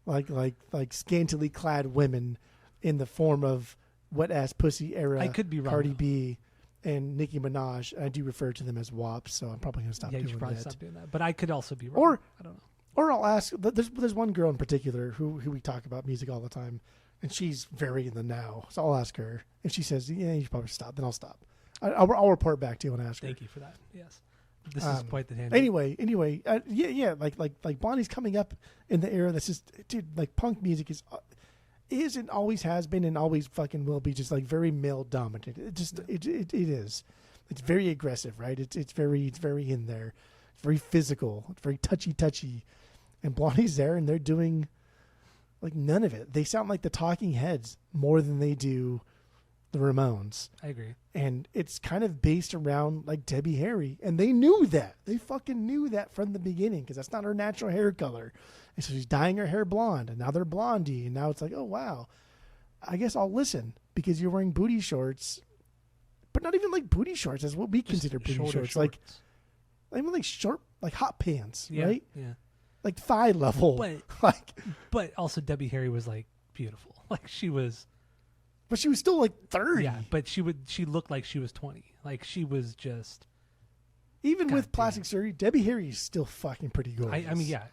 B: like scantily clad women in the form of wet ass pussy era.
A: I could be wrong.
B: Cardi B and Nicki Minaj. I do refer to them as WAP, so I'm probably gonna stop doing that. Yeah, you should probably stop
A: doing that. But I could also be wrong.
B: Or
A: I don't know.
B: Or I'll ask. There's one girl in particular who we talk about music all the time, and she's very in the now. So I'll ask her, if she says, "Yeah, you should probably stop," then I'll stop. I'll report back to you and ask her.
A: Thank you for that. Yes, this is quite the tangent.
B: Anyway, like Blondie's coming up in the era that's just, dude, like punk music is and always has been and always fucking will be just like very male dominated. It is. It's very aggressive, right? It's very in there. It's very physical. It's very touchy. And Blondie's there, and they're doing like none of it. They sound like the Talking Heads more than they do the Ramones.
A: I agree.
B: And it's kind of based around like Debbie Harry, and they knew that. They fucking knew that from the beginning because that's not her natural hair color. And so she's dyeing her hair blonde, and now they're Blondie, and now it's like, oh wow, I guess I'll listen because you're wearing booty shorts, but not even like booty shorts as what we consider booty shorts. Like even like short, like hot pants, right?
A: Yeah.
B: Like thigh level.
A: But also Debbie Harry was like beautiful. Like she was.
B: But she was still like 30.
A: Yeah, but she looked like she was 20. Like she was just.
B: Even with plastic surgery, Debbie Harry is still fucking pretty gorgeous.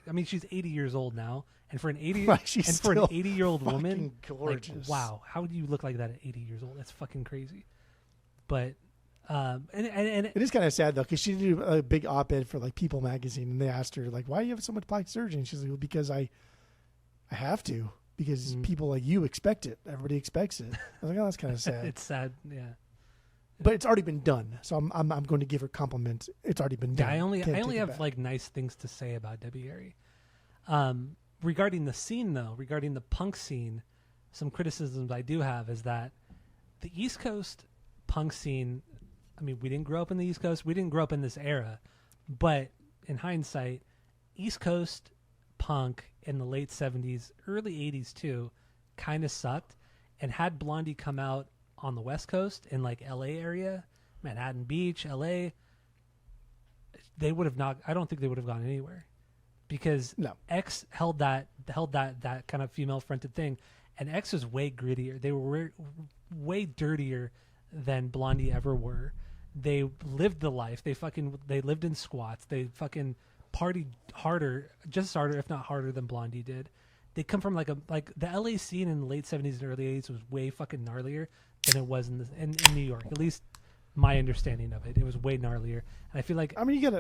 A: I mean, she's 80 years old now, and for an 80
B: she's
A: for an 80-year-old woman,
B: gorgeous.
A: Like, wow, how do you look like that at 80 years old? That's fucking crazy. But and
B: it is kind of sad though, because she did a big op-ed for like People magazine, and they asked her like, "Why do you have so much plastic surgery?" And she's like, "Well, because I have to, because people like you expect it. Everybody expects it." I was like, "Oh, that's kind of sad."
A: It's sad, yeah.
B: But it's already been done, so I'm going to give her compliments. It's already been done.
A: Yeah, I only have like nice things to say about Debbie Harry. Regarding the scene though, regarding the punk scene, some criticisms I do have is that the East Coast punk scene, I mean, we didn't grow up in the East Coast. We didn't grow up in this era. But in hindsight, East Coast punk in the late 70s, early 80s too, kind of sucked. And had Blondie come out on the West Coast in like LA area, Manhattan Beach, LA, they would have not, I don't think they would have gone anywhere. Because X held that kind of female fronted thing. And X was way grittier. They were way dirtier than Blondie ever were. They lived the life. They lived in squats. They fucking partied harder, just harder, if not harder than Blondie did. They come from like the LA scene in the late 70s and early 80s was way fucking gnarlier than it was in New York. At least my understanding of it. It was way gnarlier. And I feel like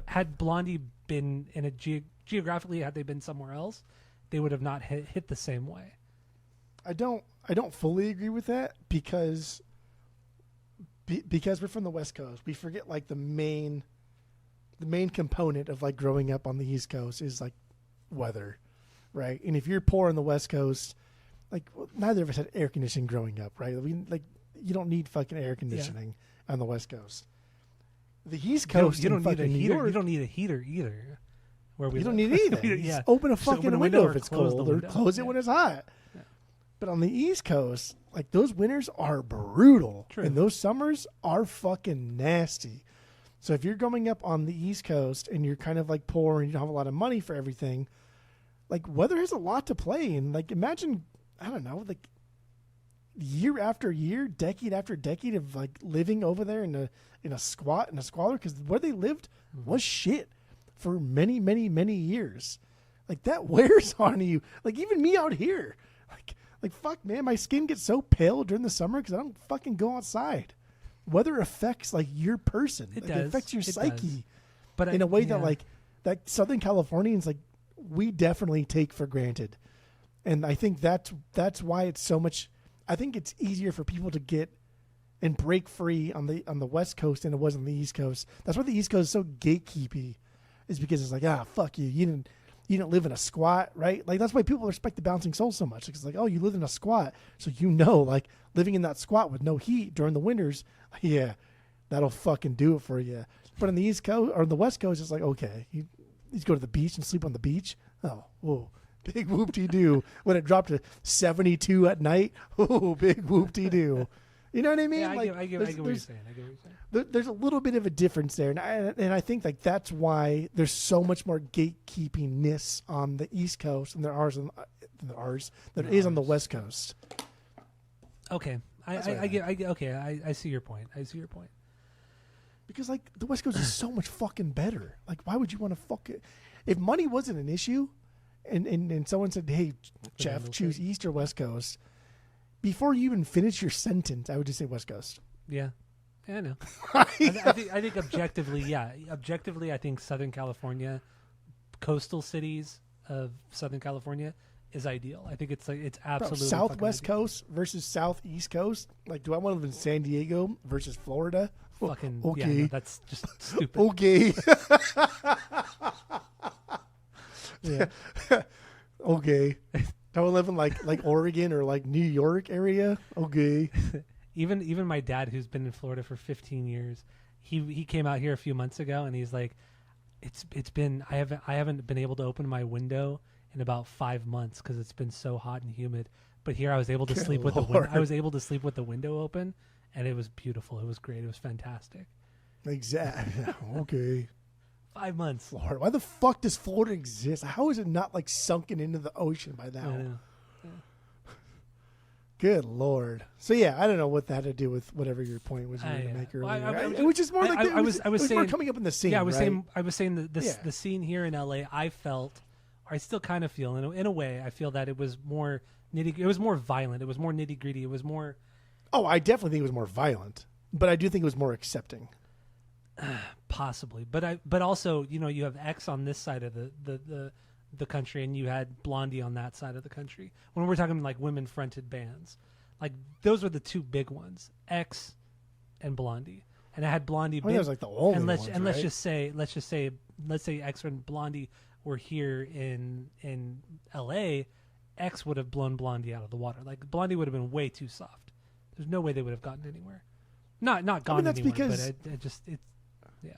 A: had Blondie been in a geographically, had they been somewhere else, they would have not hit the same way.
B: I don't fully agree with that because we're from the West Coast. We forget like the main component of like growing up on the East Coast is like weather, right? And if you're poor on the West Coast, like neither of us had air conditioning growing up, right? You don't need fucking air conditioning on the West Coast. The East Coast,
A: you don't need a heater.
B: York,
A: you don't need a heater either.
B: You don't need either. You just open a fucking window if it's cold, or close it when it's hot. Yeah. But on the East Coast, like those winters are brutal, and those summers are fucking nasty. So if you're growing up on the East Coast and you're kind of like poor and you don't have a lot of money for everything, like weather has a lot to play. And like imagine, I don't know, like year after year, decade after decade of like living over there in a squalor, because where they lived was shit for many, many, many years. Like that wears on you. Like even me out here, like fuck, man, my skin gets so pale during the summer because I don't fucking go outside. Weather affects like your person.
A: It
B: affects your psyche,
A: but
B: in a way that Southern Californians like we definitely take for granted. And I think that's why it's so much. I think it's easier for people to get and break free on the West Coast than it was on the East Coast. That's why the East Coast is so gatekeepy, is because it's like, fuck you. You didn't live in a squat, right? Like that's why people respect the Bouncing Soul so much. It's like, oh, you live in a squat, so like living in that squat with no heat during the winters, yeah, that'll fucking do it for you. But on the East Coast or the West Coast, it's like, okay, you go to the beach and sleep on the beach. Oh, whoa, big whoop-de-doo. When it dropped to 72 at night, oh, big whoop-de-doo. You know what I mean?
A: Yeah, I get what you're saying.
B: There's a little bit of a difference there, and I think like that's why there's so much more gatekeepiness on the East Coast than there is on the West Coast.
A: Okay, I see your point.
B: Because like the West Coast is so much fucking better. Like, why would you want to fuck it? If money wasn't an issue, and someone said, "Hey, Jeff, choose East or West Coast," before you even finish your sentence, I would just say West Coast.
A: Yeah, I know. I think objectively, I think Southern California, coastal cities of Southern California is ideal. I think it's absolutely
B: Southwest Coast versus Southeast Coast. Like, do I want to live in San Diego versus Florida?
A: Fucking
B: okay.
A: Yeah, no, that's just stupid.
B: Okay. Yeah. Okay. I would live in like Oregon or like New York area. Okay.
A: Even my dad, who's been in Florida for 15 years, he came out here a few months ago, and he's like, it's been I haven't been able to open my window in about 5 months because it's been so hot and humid. But here I was able to sleep with the window open, and it was beautiful. It was great. It was fantastic.
B: Exactly. Okay.
A: 5 months.
B: Florida. Why the fuck does Florida exist? How is it not like sunken into the ocean by now?
A: I know. Yeah.
B: Good Lord. So yeah, I don't know what that had to do with whatever your point was you were going to make earlier. It was just more like I was saying, more coming up in the scene.
A: Yeah, I was
B: right?
A: saying that the scene here in LA, I felt, or I still kind of feel in a way, I feel that it was more it was more violent. It was more nitty gritty. It was more.
B: Oh, I definitely think it was more violent, but I do think it was more accepting.
A: Possibly, but also, you have X on this side of the country, and you had Blondie on that side of the country. When we're talking like women fronted bands, like those were the two big ones, X and Blondie. And I had Blondie.
B: That was like the only ones,
A: and let's just say X and Blondie were here in LA. X would have blown Blondie out of the water. Like Blondie would have been way too soft. There's no way they would have gotten anywhere. Not gone
B: that's
A: anywhere.
B: Because
A: but it's. Yeah.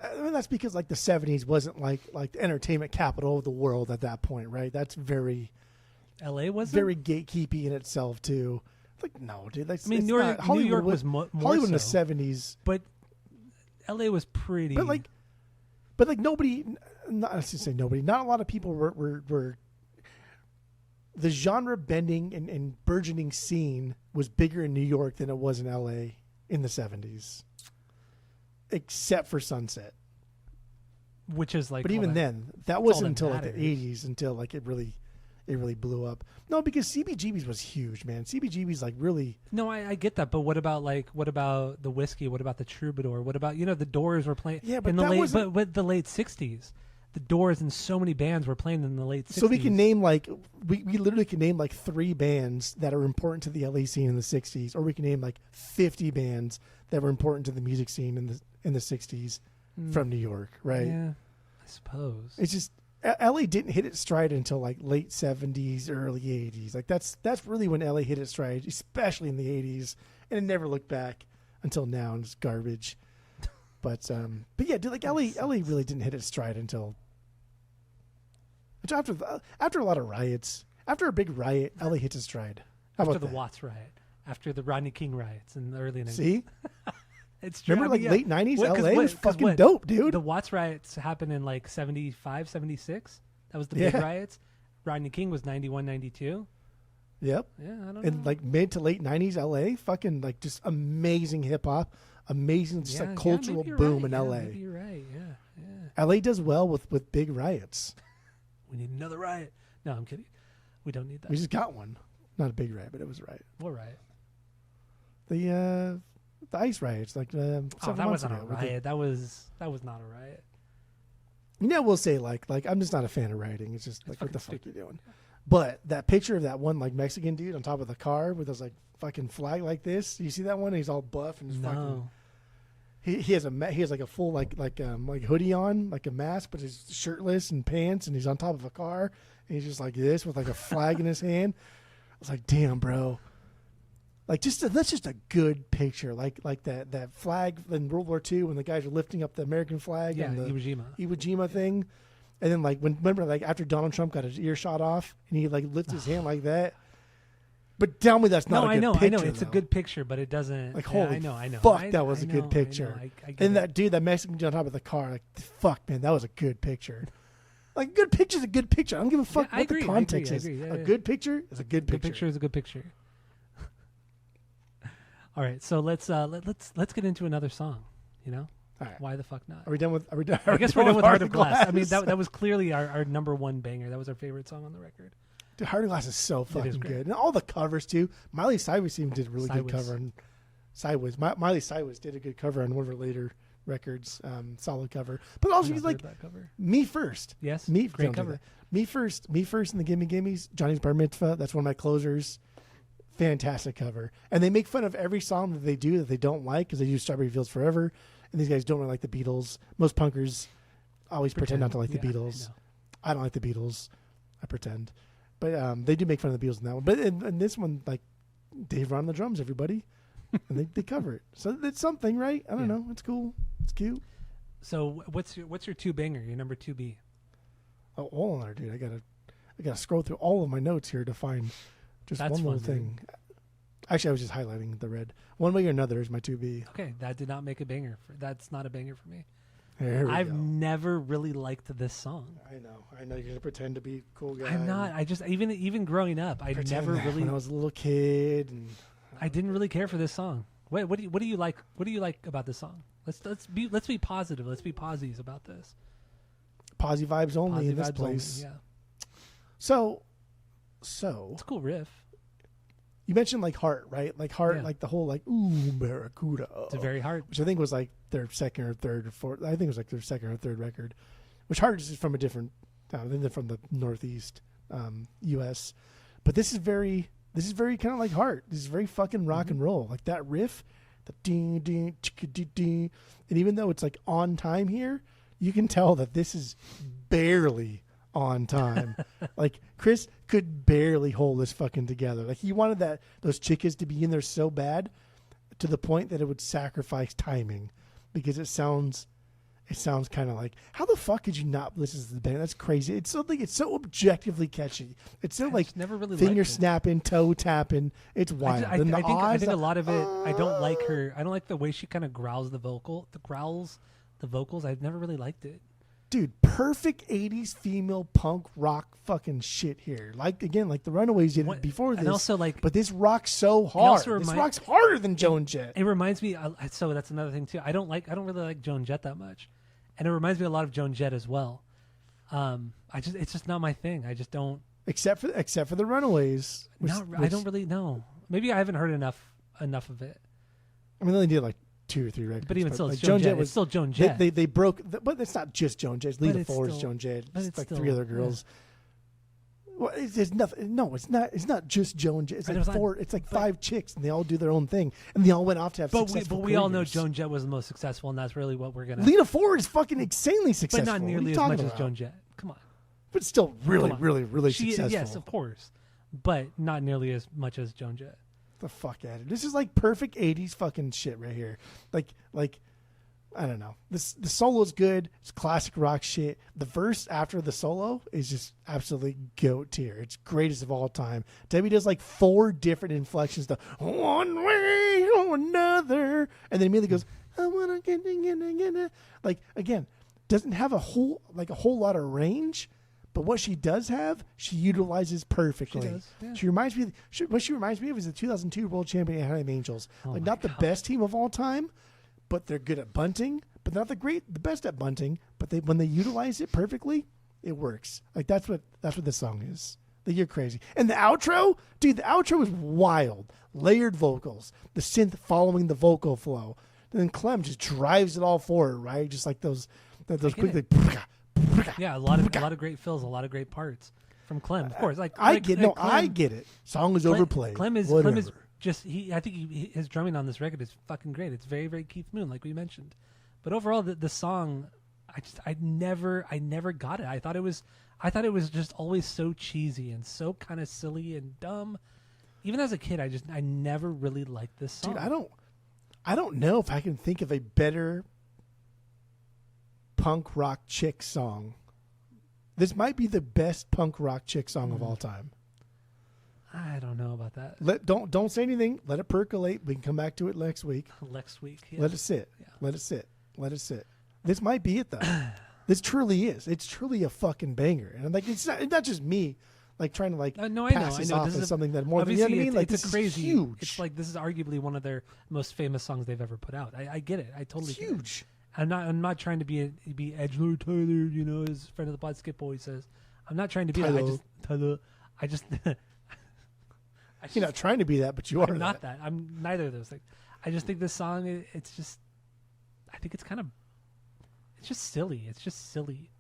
B: I mean, that's because like the 70s wasn't like the entertainment capital of the world at that point, right? That's very
A: LA was
B: very gatekeepy in itself too. Like, no, dude. Like,
A: New York was more
B: Hollywood
A: so,
B: in the 70s,
A: but LA was pretty.
B: But nobody. I should say nobody. Not a lot of people were the genre bending and burgeoning scene was bigger in New York than it was in L.A. in the 70s, except for Sunset.
A: Which is like,
B: but even then, that wasn't until like the 80s until like it really blew up. No, because CBGB's was huge, man. CBGB's like really.
A: No, I get that, but what about the whiskey? What about the Troubadour? What about the Doors were playing?
B: Yeah, but
A: in the late '60s, the Doors and so many bands were playing in the late '60s.
B: So we can name we literally can name like 3 bands that are important to the LA scene in the '60s, or we can name like 50 bands that were important to the music scene in the '60s from New York, right?
A: Yeah, I suppose.
B: It's just LA didn't hit its stride until like late '70s, early '80s. Like that's really when LA hit its stride, especially in the '80s, and it never looked back until now, and it's garbage. But yeah, dude, like LA really didn't hit its stride until after a lot of riots. After a big riot, LA hits its stride. How
A: after
B: about
A: the
B: that?
A: Watts riot, after the Rodney King riots in the early 90s.
B: See?
A: It's true.
B: Remember late 90s LA was fucking dope, dude.
A: The Watts riots happened in like 75, 76. That was the big riots. Rodney King was 91, 92.
B: Yep.
A: Yeah, I don't know.
B: And like mid to late 90s LA, fucking like just amazing hip hop, amazing just like cultural boom in LA.
A: Maybe you're right. Yeah.
B: LA does well with big riots.
A: We need another riot. No, I'm kidding. We don't need that.
B: We just got one. Not a big riot, but it was a riot.
A: What riot?
B: The ice riots, like 7
A: that
B: months
A: wasn't
B: ago.
A: a riot. That was not a riot.
B: We'll say like I'm just not a fan of rioting. It's just like what the fuck
A: stupid.
B: you doing? But that picture of that one like Mexican dude on top of the car with those like fucking flag like this. You see that one? He's all buff and fucking. He has like a full like hoodie on, like a mask, but he's shirtless and pants, and he's on top of a car, and he's just like this with like a flag in his hand. I was like, damn, bro. Like that's just a good picture, like that flag in World War II when the guys are lifting up the American flag and the Iwo Jima thing, and then remember after Donald Trump got his ear shot off and he like lifts his hand like that. But tell me that's not a good picture.
A: I know it's a good picture, but it doesn't.
B: Like holy
A: I know.
B: Fuck, that was a good picture.
A: I
B: and that dude, that Mexican dude on top of the car, like fuck, man, that was a good picture. Like a good picture's a good picture. I don't give a fuck what the context is. A good picture is a good picture.
A: A good picture is a good picture. All right, so let's get into another song. All right. Why the fuck not?
B: Are we done with?
A: I guess we're done with Heart of Glass. I mean, that was clearly our number one banger. That was our favorite song on the record.
B: Dude, Heart of Glass is so fucking good, and all the covers too. Miley Cyrus even did a really good cover on Sideways. Miley Cyrus did a good cover on one of her later records. Solid cover, but also he's like Me First.
A: Yes,
B: great cover. Me First, and the Gimme Gimmes. Johnny's Bar Mitzvah. That's one of my closers. Fantastic cover, and they make fun of every song that they do that they don't like because they use Strawberry Fields Forever, and these guys don't really like the Beatles. Most punkers always pretend not to like the Beatles. I don't like the Beatles. I pretend, but they do make fun of the Beatles in that one. But in this one, like Dave Ron on the drums, everybody, and they cover it. So it's something, right? I don't know. It's cool. It's cute.
A: So what's your 2 banger? Your number 2B?
B: Oh, hold on, dude. I gotta scroll through all of my notes here to find. Just one little thing. Actually, I was just highlighting the red. One way or another is my 2B.
A: Okay, that did not make a banger. That's not a banger for me.
B: I've
A: never really liked this song.
B: I know. You're gonna pretend to be a cool guy.
A: I'm not. I just even growing up, I never really.
B: When I was a little kid, and
A: I didn't really care for this song. What do you like? What do you like about this song? Let's be positive. Let's be posies about this.
B: Posy vibes only in this place.
A: Only, yeah.
B: So
A: it's a cool riff.
B: You mentioned like Heart, right? Like Heart, like the whole like ooh Barracuda.
A: It's a very Heart,
B: which I think was like their second or third or fourth. I think it was like their second or third record. Which Heart is from a different town. They're from the Northeast U.S. But this is very kind of like Heart. This is very fucking rock and roll. Like that riff, the ding ding chicka ding, and even though it's like on time here, you can tell that this is barely on time. Like Chris could barely hold this fucking together. Like he wanted those chickas to be in there so bad to the point that it would sacrifice timing because it sounds kind of like, how the fuck could you not listen to the band? That's crazy. It's so objectively catchy. It's so like
A: never really
B: finger snapping, toe tapping. It's wild.
A: I think a lot of it. I don't like her. I don't like the way she kind of growls the vocals. I've never really liked it.
B: dude, perfect 80s female punk rock fucking shit here. Like, again, like the Runaways did it before this.
A: And also, like,
B: but this rocks so hard. This rocks harder than Joan Jett.
A: It reminds me, so that's another thing too. I don't really like Joan Jett that much. And it reminds me a lot of Joan Jett as well. It's just not my thing. I just don't.
B: Except for the Runaways.
A: I don't really know. Maybe I haven't heard enough of it.
B: I mean, they only did like 2 or 3 records.
A: But even still,
B: like
A: Joan Jett. It's still Joan Jett.
B: They broke, but it's not just Joan Jett. Lita Ford is Joan Jett. It's like 3 other girls. Yeah. Well, there's nothing. No, it's not. It's not just Joan Jett. It's like 4. It's like 5 chicks, and they all do their own thing, and they all went off to have successful
A: But we all know Joan Jett was the most successful, and that's really what we're gonna.
B: Lita Ford is fucking insanely successful,
A: but not nearly as much as Joan Jett. Come on.
B: But still, really successful.
A: Yes, of course, but not nearly as much as Joan Jett.
B: The fuck out of it. This is like perfect 80s fucking shit right here. Like I don't know. The solo's good. It's classic rock shit. The verse after the solo is just absolutely goat tier. It's greatest of all time. Debbie does like 4 different inflections to one way or another, and then immediately goes, I wanna get it. Like, again, doesn't have a whole lot of range. But what she does have, she utilizes perfectly.
A: She does, yeah.
B: What she reminds me of is the 2002 World Champion Anaheim Angels. Like, not
A: God.
B: the best team of all time, but they're good at bunting. But not the best at bunting. But when they utilize it perfectly, it works. Like, that's what this song is. Like, you're crazy. And the outro, dude, the outro is wild. Layered vocals, the synth following the vocal flow. And then Clem just drives it all forward, right? Just like those quick.
A: Yeah, a lot of great fills, a lot of great parts from Clem. Of course,
B: I get it. Song is overplayed.
A: Clem is just I think his drumming on this record is fucking great. It's very, very Keith Moon, like we mentioned. But overall, the song, I never got it. I thought it was just always so cheesy and so kind of silly and dumb. Even as a kid, I never really liked this song.
B: Dude, I don't know if I can think of a better punk rock chick song. This might be the best punk rock chick song of all time.
A: I don't know about that.
B: Don't say anything. Let it percolate. We can come back to it next week.
A: Yeah.
B: Let it sit.
A: Yeah.
B: Let it sit. This might be it though. This truly is. It's truly a fucking banger. And I'm like, it's not just me like trying to like pass this off as something that more than, you know what I mean? Like,
A: it's
B: this
A: crazy.
B: Is huge.
A: It's like this is arguably one of their most famous songs they've ever put out. I get it. I totally get it.
B: Huge.
A: I'm not trying to be Edgelord Tyler, you know, as friend of the pod Skip always says. I'm not trying to be
B: Tyler.
A: that. I just
B: You're not trying to be that, but you are.
A: I'm not that. I'm neither of those things. I just think this song, it's just, I think it's just silly. It's just silly.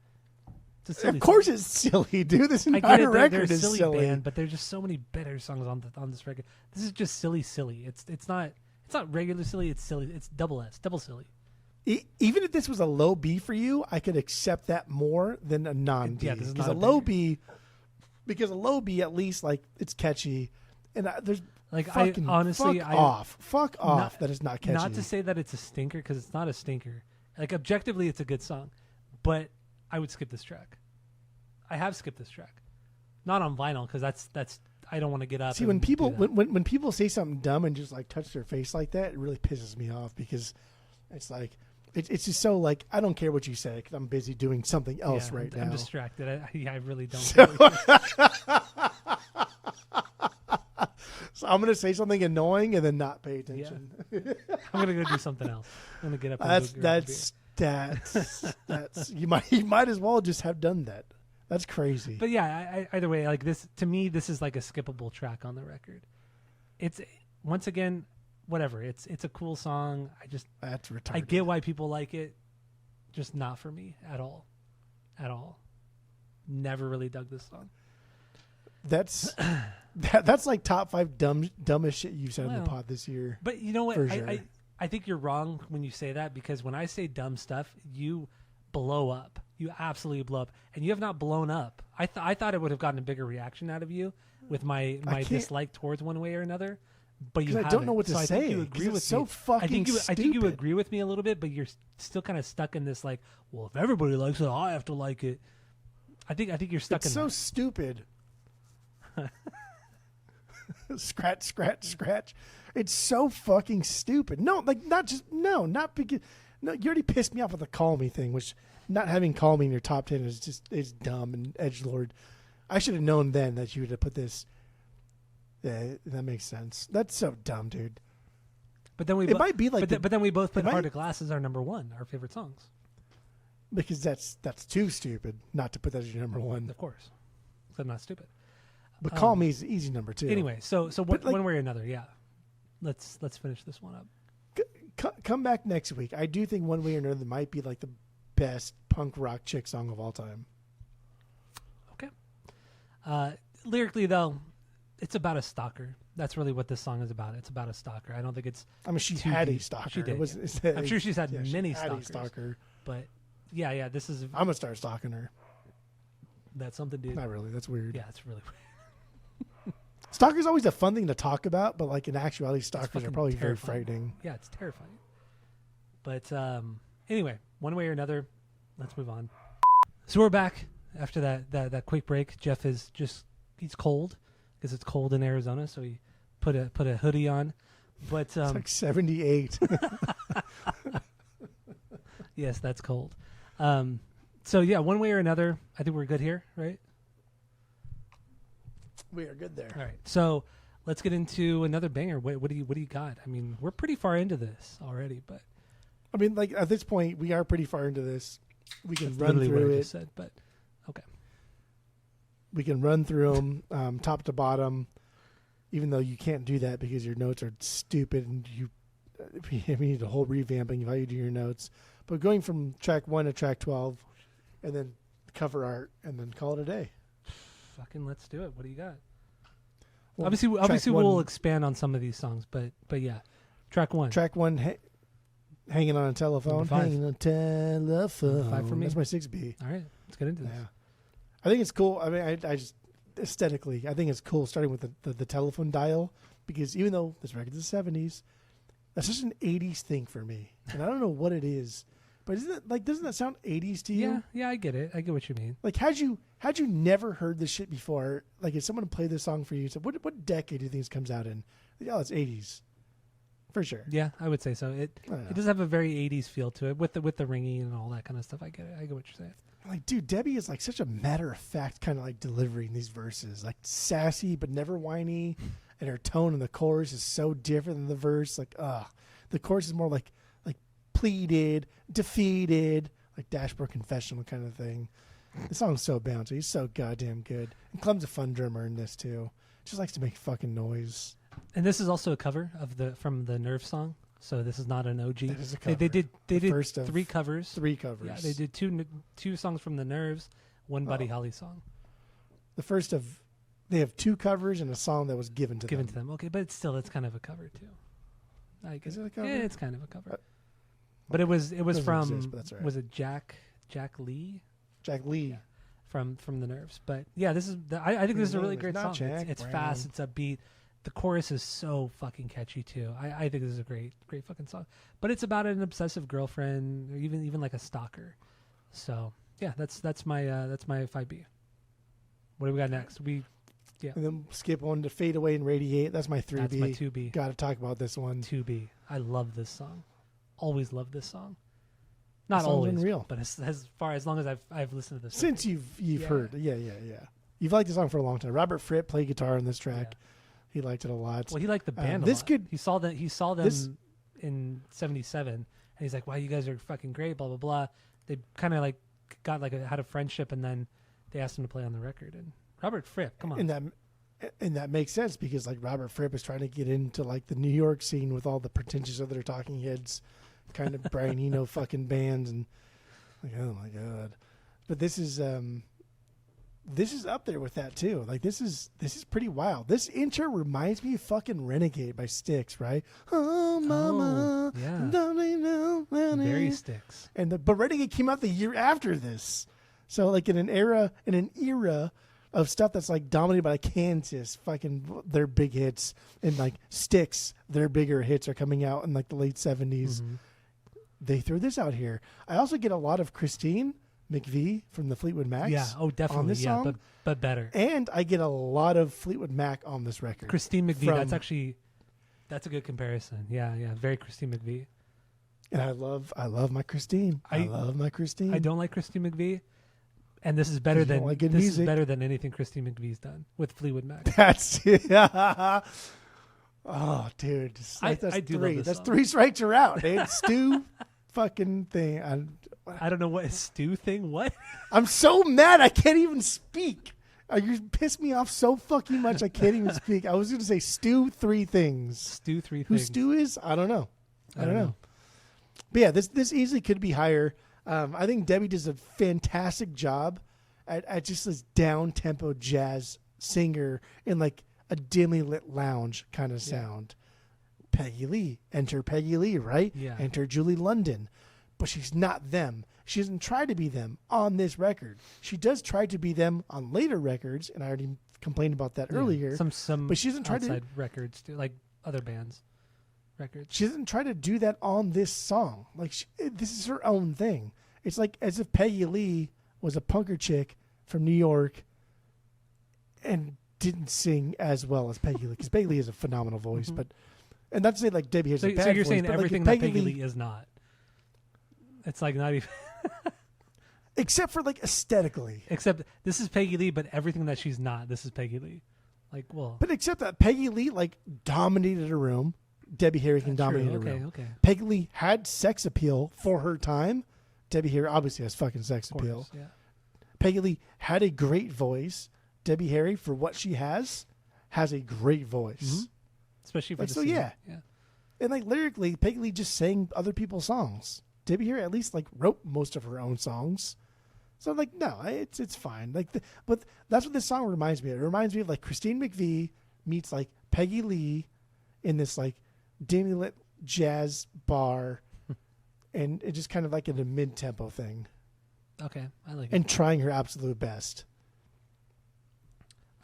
A: It's a silly
B: of course
A: song.
B: it's silly, dude. This
A: I get
B: entire
A: it,
B: record
A: they're a
B: is
A: silly
B: silly.
A: band, but there's just so many better songs on this record. This is just silly. It's not regular silly. It's silly. It's double silly.
B: Even if this was a low B for you, I could accept that more than a non B.
A: Yeah, this is
B: because
A: not
B: a
A: a
B: low
A: banger.
B: B, because a low B at least like it's catchy, and there's
A: Like
B: fucking fuck off. That is not catchy.
A: Not to say that it's a stinker because it's not a stinker. Like objectively, it's a good song, but I would skip this track. I have skipped this track, not on vinyl because that's I don't want to get up.
B: See, when people when people say something dumb and just like touch their face like that, it really pisses me off because it's like. It's just so like I don't care what you say because I'm busy doing something else right now.
A: I'm distracted. I really don't.
B: So I'm gonna say something annoying and then not pay attention.
A: Yeah. I'm gonna go do something else. I'm gonna get up. And
B: That's you might as well just have done that. That's crazy.
A: But yeah, either way, like this to me, this is like a skippable track on the record. It's once again. Whatever, it's a cool song.
B: That's retarded.
A: I get why people like it, just not for me at all. Never really dug this song.
B: That's like top 5 dumbest shit you've said in the pod this year.
A: But you know what?
B: Sure.
A: I think you're wrong when you say that because when I say dumb stuff, you blow up. You absolutely blow up, and you have not blown up. I thought it would have gotten a bigger reaction out of you with my dislike towards one way or another. But you
B: I don't know what to say.
A: I think you agree with
B: so
A: me.
B: Fucking
A: I think you agree with me a little bit, but you're still kind of stuck in this like, well, if everybody likes it, I have to like it. I think you're stuck in
B: so
A: that.
B: Stupid. Scratch. It's so fucking stupid. No, like not because you already pissed me off with the call me thing, which not having Call Me in your top 10 is dumb and edgelord. I should have known then that you would have put this. Yeah, that makes sense. That's so dumb, dude.
A: But then
B: it might be like,
A: but then we both put Heart of Glass as our number one, our favorite songs.
B: Because that's too stupid not to put that as your number one.
A: Of course, I'm not stupid.
B: But Call Me is easy number two.
A: Anyway, so one way or another, yeah. Let's finish this one up.
B: Come back next week. I do think one way or another might be like the best punk rock chick song of all time.
A: Okay. Lyrically, though, it's about a stalker. That's really what this song is about. It's about a stalker. I don't think it's.
B: I mean, she had a stalker.
A: She did. I'm sure she's had many stalkers.
B: Stalker.
A: But yeah. This is.
B: I'm gonna start stalking her.
A: That's something, dude.
B: Not really. That's weird.
A: Yeah, it's really weird.
B: Stalker's always a fun thing to talk about, but like in actuality, stalkers are probably very frightening.
A: Yeah, it's terrifying. But anyway, one way or another, let's move on. So we're back after that quick break. Jeff is he's cold because it's cold in Arizona, so he put a hoodie on. But
B: it's like 78.
A: Yes, that's cold. So yeah, one way or another, I think we're good here, right?
B: We are good there.
A: All right, so let's get into another banger. What do you got? I mean, we're pretty far into this already, but
B: I mean, like at this point, we are pretty far into this. We can
A: that's
B: run
A: literally
B: through
A: what I
B: it.
A: just said, but okay.
B: We can run through them top to bottom, even though you can't do that because your notes are stupid and we need a whole revamping of how you do your notes. But going from track 1 to track 12, and then cover art, and then call it a day.
A: Fucking let's do it. What do you got?
B: Well,
A: obviously, we'll expand on some of these songs, but yeah, track 1.
B: Track 1, hanging on a telephone. Hanging on a telephone.
A: 5 for me.
B: That's my 6B.
A: All right, let's get into this.
B: Yeah. I think it's cool. I mean, I just aesthetically, I think it's cool starting with the telephone dial, because even though this record's the 70s, that's just an 80s thing for me, and I don't know what it is. But doesn't that sound 80s to you?
A: Yeah, I get it. I get what you mean.
B: Like, had you never heard this shit before, like if someone played this song for you, said, what decade do you think this comes out in? Like, oh, it's 80s. For sure.
A: Yeah, I would say so. It does have a very 80s feel to it with the ringing and all that kind of stuff. I get it. I get what you're saying.
B: Like, dude, Debbie is like such a matter-of-fact kind of like delivering these verses. Like, sassy but never whiny. And her tone in the chorus is so different than the verse. Like, the chorus is more like pleaded, defeated, like Dashboard Confessional kind of thing. The song's so bouncy. He's so goddamn good. And Clem's a fun drummer in this too. Just likes to make fucking noise.
A: And this is also a cover from the Nerve song. So this is not an OG.
B: That is a cover.
A: They did
B: first of
A: 3 covers.
B: 3 covers.
A: Yeah, they did two songs from the Nerves, one Buddy Holly song.
B: The first of they have 2 covers and a song that was given to them.
A: Okay, but it's kind of a cover too.
B: Is it a cover?
A: Yeah, it's kind of a cover. But it was from
B: exist, but that's all right.
A: Was it Jack Lee?
B: Jack Lee.
A: Yeah, from the Nerves. But yeah, this is I think this is a really great song. It's
B: Brown.
A: fast, it's upbeat. The chorus is so fucking catchy too. I think this is a great fucking song. But it's about an obsessive girlfriend, or even like a stalker. So yeah, that's my 5B. What do we got next?
B: And then skip on to Fade Away and Radiate. That's my 3B.
A: That's my 2B.
B: Got to talk about this one.
A: 2B. I love this song. Always loved this song. Not always,
B: unreal.
A: But as long as I've listened to this.
B: Since you've heard. Yeah. You've liked the song for a long time. Robert Fripp played guitar on this track. Yeah. He liked it a lot.
A: Well, he liked the band a lot. He saw them in 77, and he's like, wow, you guys are fucking great, blah, blah, blah. They kind of like had a friendship, and then they asked him to play on the record. And Robert Fripp, come on.
B: And that makes sense because like Robert Fripp is trying to get into like the New York scene with all the pretentious other Talking Heads kind of Brian Eno fucking bands, and like, oh my God. But this is up there with that too. Like this is pretty wild. This intro reminds me of fucking Renegade by Styx, right? Oh mama,
A: yeah,
B: don't you know,
A: very Styx.
B: But Renegade came out the year after this, so like in an era of stuff that's like dominated by Kansas, fucking their big hits, and like Styx, their bigger hits are coming out in like the late 70s. Mm-hmm. They threw this out here. I also get a lot of Christine McVie from the Fleetwood Macs.
A: Yeah, definitely.
B: On this song,
A: but better.
B: And I get a lot of Fleetwood Mac on this record.
A: Christine McVie, that's a good comparison. Yeah, very Christine McVie.
B: And I love my Christine. I love my Christine.
A: I don't like Christine McVie, and this is better than is better than anything Christine McVie's done with Fleetwood Mac.
B: That's yeah. Oh, dude, that's
A: I do
B: three.
A: love this
B: That's
A: song.
B: 3 strikes you're out, dude. Stu, fucking thing.
A: I don't know what is Stu thing. What?
B: I'm so mad I can't even speak. You pissed me off so fucking much I can't even speak. I was going to say Stu 3 things.
A: Stu 3
B: Who
A: things.
B: Stu is? I don't know. I don't know. But yeah, this easily could be higher. I think Debbie does a fantastic job at just this down-tempo jazz singer in like a dimly lit lounge kind of sound. Peggy Lee. Enter Peggy Lee, right?
A: Yeah.
B: Enter Julie London. But she's not them. She doesn't try to be them on this record. She does try to be them on later records, and I already complained about that earlier.
A: Some
B: but she doesn't try
A: outside records, too, like other bands' records.
B: She doesn't try to do that on this song. Like this is her own thing. It's like as if Peggy Lee was a punker chick from New York and didn't sing as well as Peggy Lee, because Peggy Lee has a phenomenal voice. And not to say like Debbie has a bad voice.
A: So you're saying
B: but
A: everything
B: like
A: that Peggy Lee is not. It's like not even.
B: Except for like aesthetically.
A: Except this is Peggy Lee, but everything that she's not, this is Peggy Lee. Like, well.
B: But except that Peggy Lee like dominated a room. Debbie Harry can dominate a room.
A: Okay.
B: Peggy Lee had sex appeal for her time. Debbie Harry obviously has fucking sex appeal.
A: Yeah.
B: Peggy Lee had a great voice. Debbie Harry, for what she has a great voice.
A: Especially for
B: like,
A: the
B: so
A: singer.
B: yeah.
A: Yeah.
B: And like lyrically, Peggy Lee just sang other people's songs. Debbie Harry at least like wrote most of her own songs. So like no, it's fine. Like but that's what this song reminds me of. It reminds me of like Christine McVie meets like Peggy Lee in this like dimly lit jazz bar, and it just kind of like in a mid tempo thing.
A: Okay, I like it.
B: And trying her absolute best.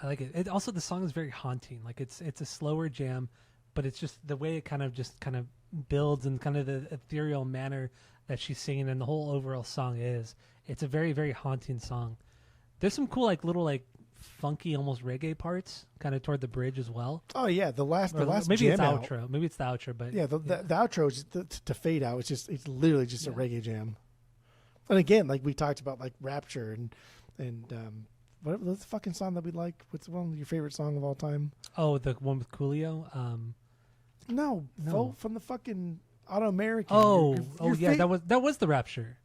A: I like it. It also, the song is very haunting. Like it's a slower jam, but it's just the way it kind of builds and kind of the ethereal manner that she's singing, and the whole overall song is. It's a very, very haunting song. There's some cool like little like funky almost reggae parts kind of toward the bridge as well.
B: Oh yeah, the last
A: maybe
B: jam
A: it's
B: out.
A: outro. Maybe it's the outro, but
B: yeah, the outro is to fade out. It's literally just a reggae jam. And again, like we talked about, like Rapture and what's the fucking song that we like? What's one of your favorite song of all time?
A: Oh, the one with Coolio.
B: No, Vote from the fucking Auto American.
A: Yeah, that was the Rapture.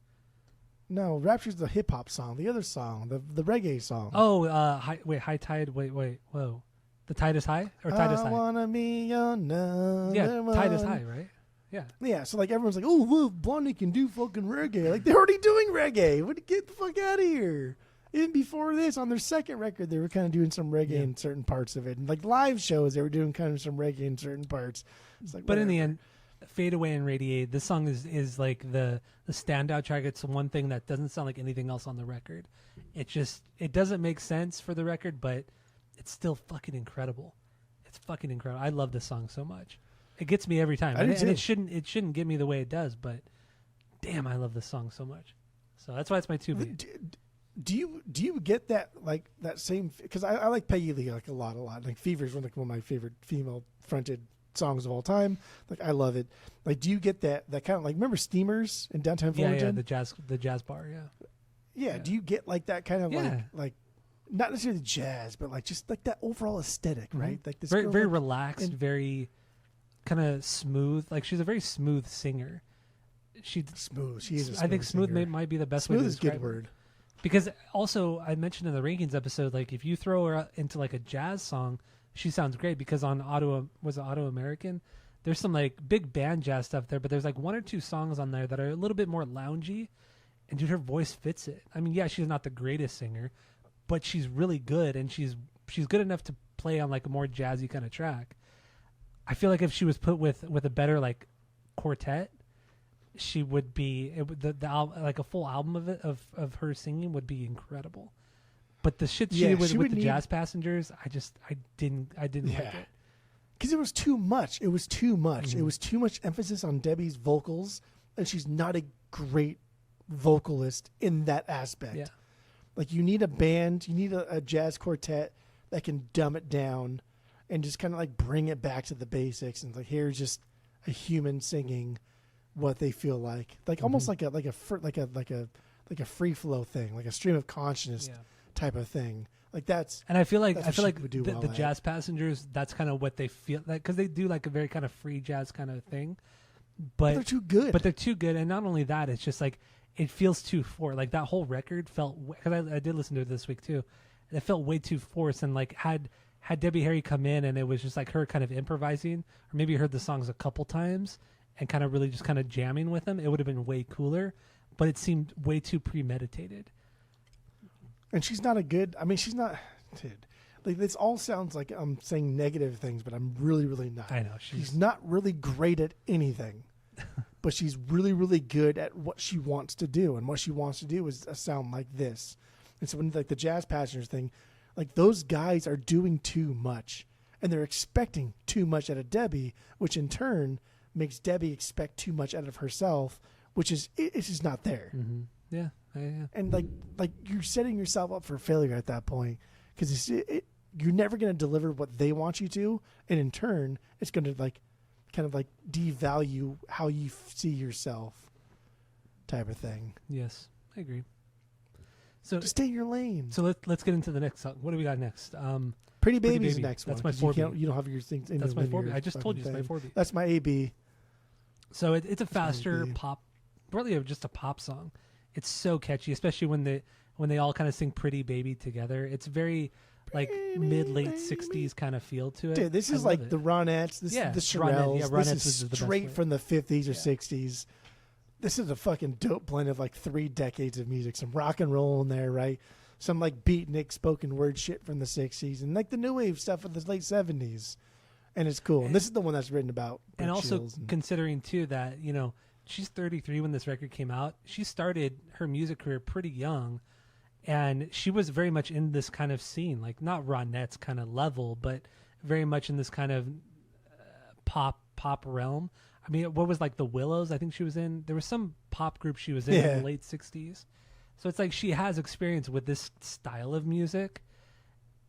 B: No, Rapture's the hip hop song. The other song, the reggae song.
A: Oh, High Tide. Wait, whoa. The Tide is High or Tide is High?
B: I wanna be another
A: Tide is High, right? Yeah.
B: Yeah, so like everyone's like, oh, well, Blondie can do fucking reggae. Like they're already doing reggae. Get the fuck out of here. Even before this, on their second record, they were kind of doing some reggae in certain parts of it. And like live shows, they were doing kind of some reggae in certain parts. It's like,
A: but in the end, Fade Away and Radiate, this song is like the standout track. It's the one thing that doesn't sound like anything else on the record. It doesn't make sense for the record, but it's still fucking incredible. It's fucking incredible. I love this song so much. It gets me every time. And it shouldn't get me the way it does, but damn, I love this song so much. So that's why it's my 2B.
B: Do you get that like that same? Because I like Peggy Lee like a lot. Like Fever is one of my favorite female fronted songs of all time. Like I love it. Like do you get that kind of like, remember Steamers in downtown Fullerton?
A: Yeah, the jazz bar.
B: Yeah. Do you get like that kind of like not necessarily jazz, but like just like that overall aesthetic, right? Like this
A: very
B: like,
A: relaxed, very kind of smooth. Like she's a very smooth singer. She's
B: smooth. She is. A smooth
A: I think smooth
B: singer.
A: might be the best
B: smooth
A: way to
B: is
A: describe
B: a good word.
A: Because also I mentioned in the rankings episode, like if you throw her into like a jazz song, she sounds great. Because on Auto American, there's some like big band jazz stuff there, but there's like 1 or 2 songs on there that are a little bit more loungy, and dude, her voice fits it. I mean, yeah, she's not the greatest singer, but she's really good, and she's good enough to play on like a more jazzy kind of track. I feel like if she was put with a better like quartet, she would be like a full album of it of her singing would be incredible. But the shit she did with the Jazz Passengers, I didn't like it.
B: Because it was too much. It was too much. Mm-hmm. It was too much emphasis on Debbie's vocals, and she's not a great vocalist in that aspect. Yeah. Like you need a band, you need a jazz quartet that can dumb it down and just kind of like bring it back to the basics. And like, here's just a human singing what they feel like almost like a free flow thing, like a stream of consciousness type of thing. Like that's,
A: and I feel like
B: the
A: Jazz Passengers, that's kind of what they feel like, because they do like a very kind of free jazz kind of thing, but
B: they're too good.
A: But they're too good, and not only that, it's just like it feels too forced. Like that whole record felt, because I did listen to it this week too, and it felt way too forced. And like had Debbie Harry come in and it was just like her kind of improvising, or maybe you heard the songs a couple times and kind of really just kind of jamming with them, it would have been way cooler. But it seemed way too premeditated.
B: And she's not she's not, dude. Like, this all sounds like I'm saying negative things, but I'm really, really not.
A: I know.
B: She's not really great at anything, but she's really, really good at what she wants to do. And what she wants to do is a sound like this. And so when like the Jazz Passengers thing, like those guys are doing too much and they're expecting too much out of Debbie, which in turn makes Debbie expect too much out of herself, which is, it's just not there.
A: Mm-hmm. Yeah.
B: And like you're setting yourself up for failure at that point, because you're never going to deliver what they want you to, and in turn, it's going to like kind of like devalue how you see yourself, type of thing.
A: Yes, I agree. So
B: just stay in your lane.
A: So let's get into the next song. What do we got next?
B: Pretty Baby's the next one.
A: That's my 4B.
B: You don't have your things.
A: That's my 4B. I just told you it's my 4B.
B: That's my AB.
A: So it's a faster pop, really just a pop song. It's so catchy, especially when they all kind of sing "Pretty Baby" together. It's very like mid-late '60s kind of feel to it.
B: Dude, this is like the Ronettes. This is the Shirelles. This is straight from the 50s or 60s. This is a fucking dope blend of like 3 decades of music. Some rock and roll in there, right? Some like beatnik spoken word shit from the 60s, and like the new wave stuff of the late 70s. And it's cool. And this is the one that's written about.
A: And also considering too that, you know, she's 33 when this record came out. She started her music career pretty young, and she was very much in this kind of scene, like not Ronettes kind of level, but very much in this kind of pop realm. I mean, what was like the Willows? I think she was in. There was some pop group she was in the late 60s. So it's like she has experience with this style of music,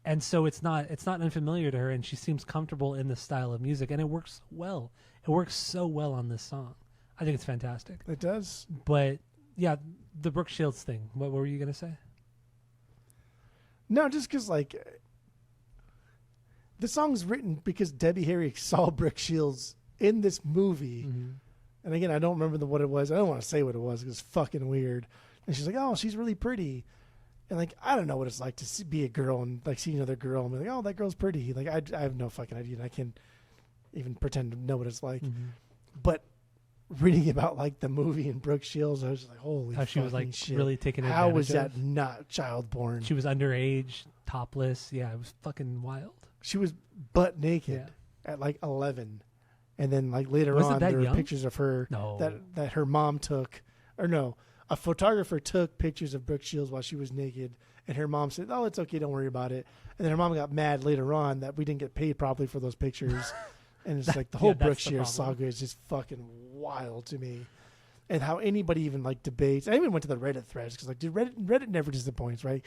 A: and so it's not unfamiliar to her, and she seems comfortable in this style of music, and it works well. It works so well on this song. I think it's fantastic.
B: It does.
A: But yeah, the Brooke Shields thing. What were you gonna say?
B: No, just because like the song's written because Debbie Harry saw Brooke Shields in this movie, and again, I don't remember what it was. I don't want to say what it was because it's fucking weird. And she's like, "Oh, she's really pretty," and like I don't know what it's like to be a girl and like see another girl and be like, "Oh, that girl's pretty." Like I have no fucking idea. And I can't even pretend to know what it's like, but reading about like the movie and Brooke Shields, I was just like, holy how she was like shit.
A: Really taking advantage.
B: How was that not child born?
A: She was underage, topless. Yeah, it was fucking wild.
B: She was butt naked at like 11, and then like later on there were pictures of her that her mom took, or no, a photographer took pictures of Brooke Shields while she was naked, and her mom said, "Oh, it's okay, don't worry about it." And then her mom got mad later on that we didn't get paid properly for those pictures. And it's like the whole Brooke Shields saga is just fucking wild to me. And how anybody even like debates. I even went to the Reddit threads because like, dude, Reddit never disappoints, right?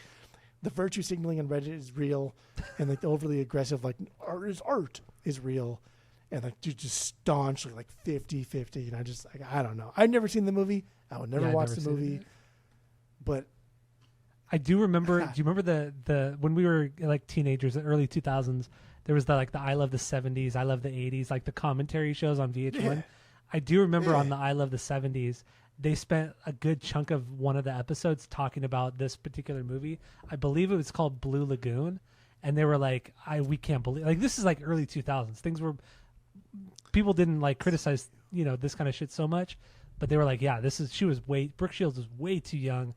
B: The virtue signaling on Reddit is real. And like the overly aggressive, like art is real. And like, dude, just staunchly like 50-50. And I just like, I don't know. I've never seen the movie. I would never watch the movie. But
A: I do remember, do you remember the when we were like teenagers, the early 2000s, there was the I Love the 70s, I Love the 80s, like the commentary shows on VH1. Yeah. I do remember on the I Love the 70s, they spent a good chunk of one of the episodes talking about this particular movie. I believe it was called Blue Lagoon. And they were like, we can't believe, like, this is like early 2000s. Things were, people didn't like criticize, you know, this kind of shit so much. But they were like, yeah, Brooke Shields was way too young.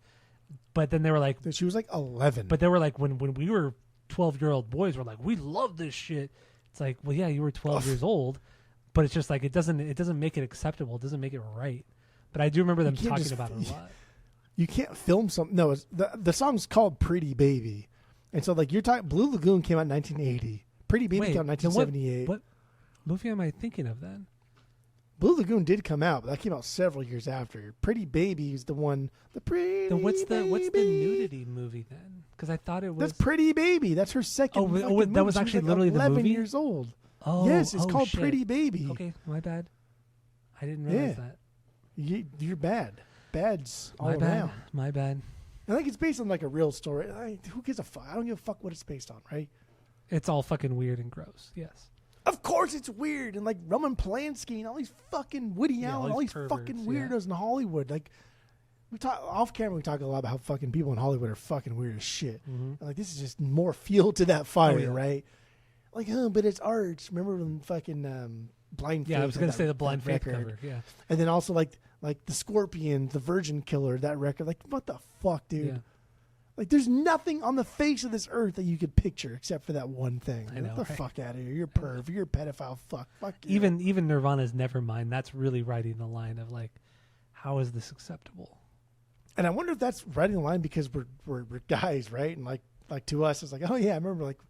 A: But then they were like,
B: she was like 11.
A: But they were like, when we were 12-year-old boys, were like, we love this shit. It's like, well, yeah, you were 12 years old, but it's just like it doesn't make it acceptable. It doesn't make it right. But I do remember them talking about it a lot.
B: You can't film something. No, the song's called "Pretty Baby," and so like you're talking. Blue Lagoon came out in 1980. Pretty Baby came out in 1978.
A: What movie am I thinking of then?
B: Blue Lagoon did come out, but that came out several years after. Pretty Baby is the one.
A: Then what's the nudity movie then? Because I thought it was.
B: That's Pretty Baby. That's her second.
A: That was actually literally the movie.
B: 11 years old. Oh, yes, it's called Pretty Baby.
A: Okay, my bad. I didn't realize that.
B: You're bad. Bad's all
A: My bad.
B: around.
A: My bad.
B: I think it's based on like a real story. Who gives a fuck? I don't give a fuck what it's based on, right?
A: It's all fucking weird and gross. Yes.
B: Of course it's weird. And like Roman Polanski and all these fucking Woody Allen, all these fucking weirdos in Hollywood. Like, we talk off camera, we talk a lot about how fucking people in Hollywood are fucking weird as shit.
A: Mm-hmm.
B: Like, this is just more fuel to that fire, right? Like, but it's art. Remember when fucking Blind Faith?
A: Yeah, I was going to say the Blind Faith cover. Yeah.
B: And then also like the Scorpion, the Virgin Killer, that record. Like, what the fuck, dude? Yeah. Like, there's nothing on the face of this earth that you could picture except for that one thing.
A: I know,
B: Get the fuck out of here. You're a perv. You're a pedophile. Fuck you.
A: Even Nirvana's Nevermind, that's really writing the line of, like, how is this acceptable?
B: And I wonder if that's writing the line because we're guys, right? And, like to us, it's like, oh, yeah, I remember, like,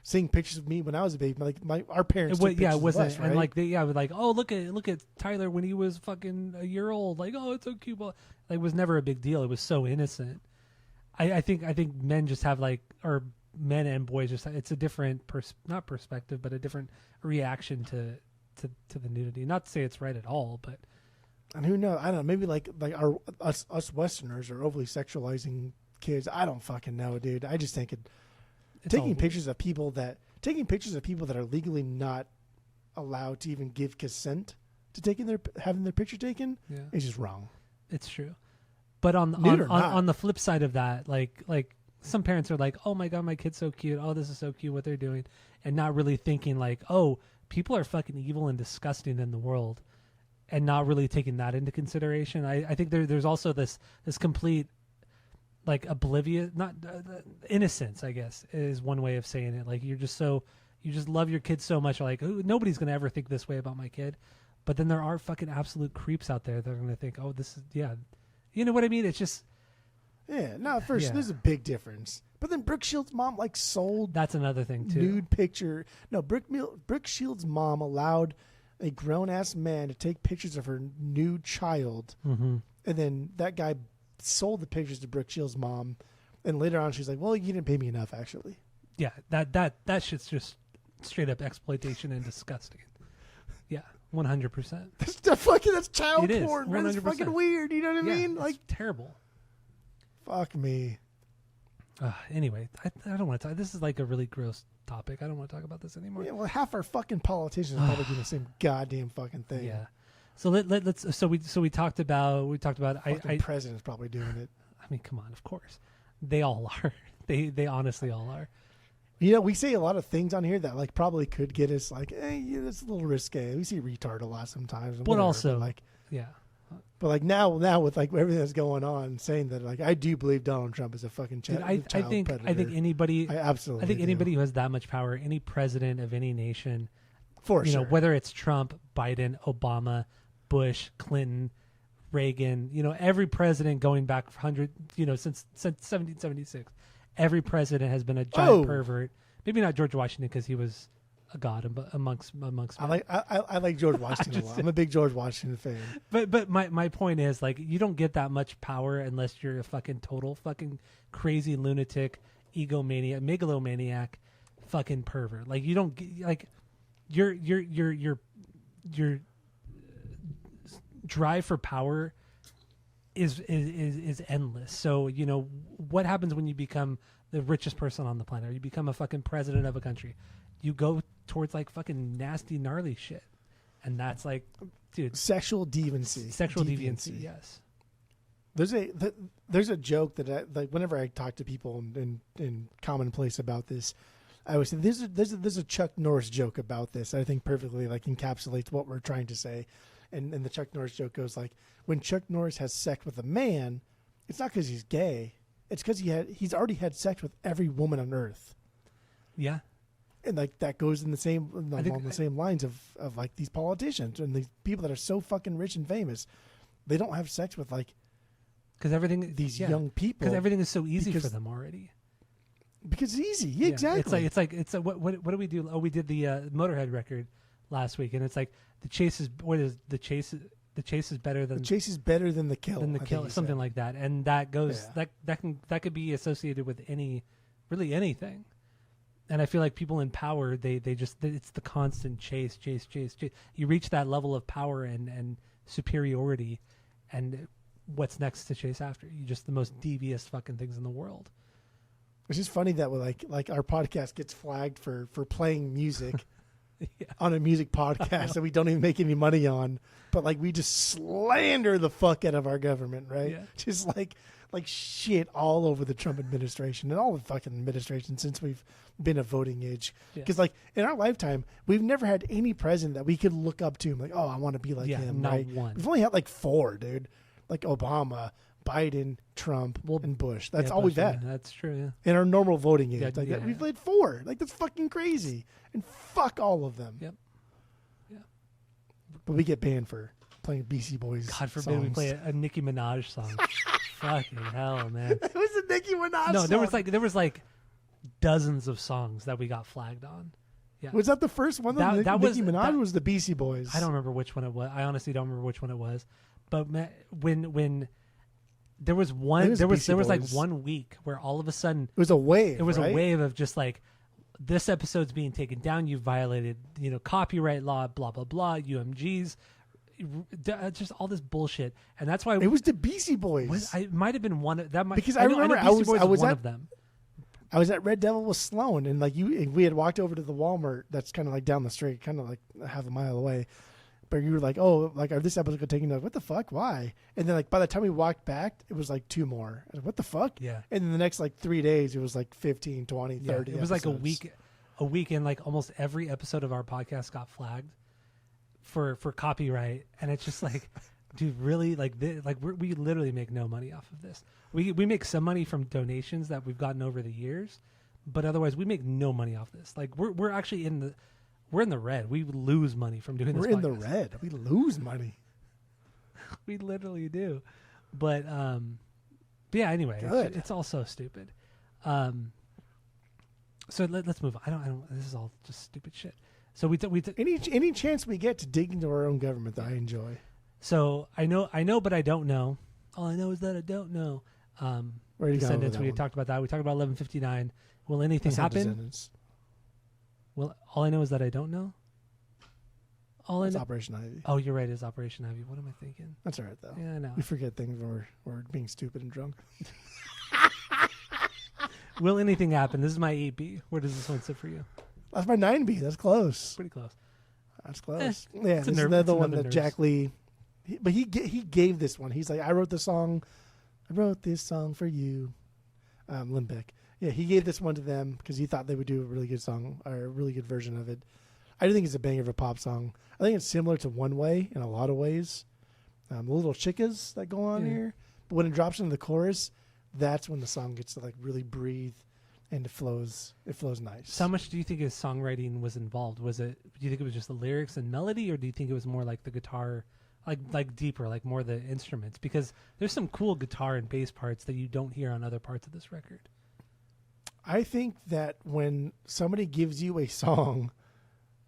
B: seeing pictures of me when I was a baby. Like, our parents took pictures of us, right?
A: And, like, like, oh, look at Tyler when he was fucking a year old. Like, oh, it's so cute. But, like, it was never a big deal. It was so innocent. I think men just have or men and boys just it's a different not perspective, but a different reaction to the nudity. Not to say it's right at all, but
B: and who knows? I don't know. Maybe like us Westerners are overly sexualizing kids. I don't fucking know, dude. I just think taking pictures of people that are legally not allowed to even give consent to having their picture taken is just wrong.
A: It's true. But on the flip side of that, like some parents are like, oh my God, my kid's so cute. Oh, this is so cute what they're doing. And not really thinking like, oh, people are fucking evil and disgusting in the world. And not really taking that into consideration. I think there's also this complete like oblivious, not innocence, I guess, is one way of saying it. Like you just love your kid so much. Like nobody's going to ever think this way about my kid. But then there are fucking absolute creeps out there that are going to think, oh, this is, you know what I mean? It's just...
B: Yeah, no, first, there's a big difference. But then Brooke Shields' mom, sold...
A: That's another thing, too.
B: Nude picture. No, Brooke Shields' mom allowed a grown-ass man to take pictures of her nude child.
A: Mm-hmm.
B: And then that guy sold the pictures to Brooke Shields' mom. And later on, she's like, well, you didn't pay me enough, actually.
A: Yeah, that shit's just straight-up exploitation and disgusting. Yeah. 100%.
B: That's child porn. Man. It's fucking weird. You know what I mean?
A: Like terrible.
B: Fuck me.
A: Anyway, I don't want to talk. This is like a really gross topic. I don't want to talk about this anymore.
B: Yeah, well, half our fucking politicians are probably doing the same goddamn fucking thing.
A: Yeah. So let's. So we talked about.
B: Fucking president's probably doing it.
A: I mean, come on. Of course, they all are. They honestly all are.
B: You know, we say a lot of things on here that probably could get us that's a little risque. We see retard a lot sometimes.
A: But also,
B: But now with everything that's going on, saying that I do believe Donald Trump is a fucking child predator.
A: I think anybody.
B: I absolutely.
A: I think anybody who has that much power, any president of any nation,
B: for sure,
A: whether it's Trump, Biden, Obama, Bush, Clinton, Reagan, every president going back since 1776. Every president has been a giant pervert. Maybe not George Washington because he was a god amongst men.
B: I like George Washington a lot. I'm a big George Washington fan.
A: But my point is you don't get that much power unless you're a fucking total fucking crazy lunatic, egomaniac, megalomaniac, fucking pervert. You don't your drive for power is endless. So what happens when you become the richest person on the planet, or you become a fucking president of a country? You go towards fucking nasty, gnarly shit, and that's dude,
B: sexual deviancy.
A: Yes.
B: There's a joke that whenever I talk to people in commonplace about this, I always say there's a Chuck Norris joke about this. I think perfectly encapsulates what we're trying to say. And the Chuck Norris joke goes when Chuck Norris has sex with a man, it's not because he's gay. It's because he's already had sex with every woman on earth.
A: Yeah.
B: And that goes in the same along the same lines of these politicians and these people that are so fucking rich and famous. They don't have sex with
A: because everything
B: young people,
A: because everything is so easy for them already.
B: Because it's easy. Yeah, exactly.
A: It's what do we do? Oh, we did the Motorhead record last week, and it's the chase is the chase is better than
B: the kill.
A: Something like that. And that goes that could be associated with anything. And I feel like people in power, it's the constant chase. You reach that level of power and superiority, and what's next to chase after? You just the most devious fucking things in the world.
B: It's just funny that like our podcast gets flagged for playing music on a music podcast that we don't even make any money on, but like we just slander the fuck out of our government, right?
A: Yeah.
B: Just like shit all over the Trump administration and all the fucking administration since we've been a voting age. Because like in our lifetime, we've never had any president that we could look up to and like, oh, I want to be like him.
A: Not
B: right?
A: one.
B: We've only had like 4, dude. Like Obama, Biden, Trump, and Bush. That's all we've had.
A: That's true. Yeah.
B: In our normal voting age, we've played 4. Like that's fucking crazy. And fuck all of them.
A: Yep. Yeah.
B: But we get banned for playing BC Boys.
A: God forbid
B: songs.
A: we play a Nicki Minaj song. Fucking hell, man.
B: It was a Nicki Minaj
A: No,
B: song.
A: there was like dozens of songs that we got flagged on. Yeah.
B: Was that the first one?
A: That was
B: Nicki Minaj was the BC Boys.
A: I don't remember which one it was. I honestly don't remember which one it was. But when there was one, there was like 1 week where all of a sudden
B: it was a wave.
A: It was
B: right?
A: a wave of just like, this episode's being taken down. You violated, copyright law, blah blah blah, UMGs, just all this bullshit. And that's why
B: it was the BC Boys.
A: It might have been one of that.
B: Because I remember I was
A: one of them.
B: I was at Red Devil with Sloan, and like we had walked over to the Walmart that's kind of like down the street, kind of like half a mile away. But you were like, oh, like this episode could take, like, what the fuck? Why? And then like by the time we walked back, it was like 2 more. I was like, what the fuck?
A: Yeah.
B: And then the next like 3 days, it was like 15, 20, 30
A: It was
B: episodes.
A: like a week, and like almost every episode of our podcast got flagged for copyright. And it's just like, dude, really? Like we literally make no money off of this. We make some money from donations that we've gotten over the years, but otherwise we make no money off this. Like we're actually in the red. We lose money from doing this.
B: We're in the red. We lose money.
A: We literally do. But yeah, anyway, it's all so stupid. So let's move on. I don't this is all just stupid shit. So we
B: any chance we get to dig into our own government that I enjoy.
A: So I know, but I don't know. All I know is that I don't know.
B: Where are you going with
A: Descendants,
B: that
A: we
B: one?
A: talked about that. We talked about 1159. Will anything
B: That's not
A: happen?
B: Descendants.
A: Well, all I know is that I don't know.
B: It's Operation Ivy.
A: Oh, you're right. It's Operation Ivy. What am I thinking?
B: That's all right though.
A: Yeah, I know.
B: We forget things when we're being stupid and drunk.
A: Will anything happen? This is my 8B. Where does this one sit for you?
B: That's my 9B. That's close.
A: Pretty close.
B: That's close. Yeah,
A: it's
B: this is another one that Jack Lee. But he gave this one. He's like, I wrote this song for you, Limbeck. Yeah, he gave this one to them because he thought they would do a really good song or a really good version of it. I do think it's a banger of a pop song. I think it's similar to One Way in a lot of ways. The little chickas that go on here, but when it drops into the chorus, that's when the song gets to like really breathe and it flows nice.
A: So how much do you think his songwriting was involved? Do you think it was just the lyrics and melody, or do you think it was more like the guitar, like deeper, like more the instruments? Because there's some cool guitar and bass parts that you don't hear on other parts of this record.
B: I think that when somebody gives you a song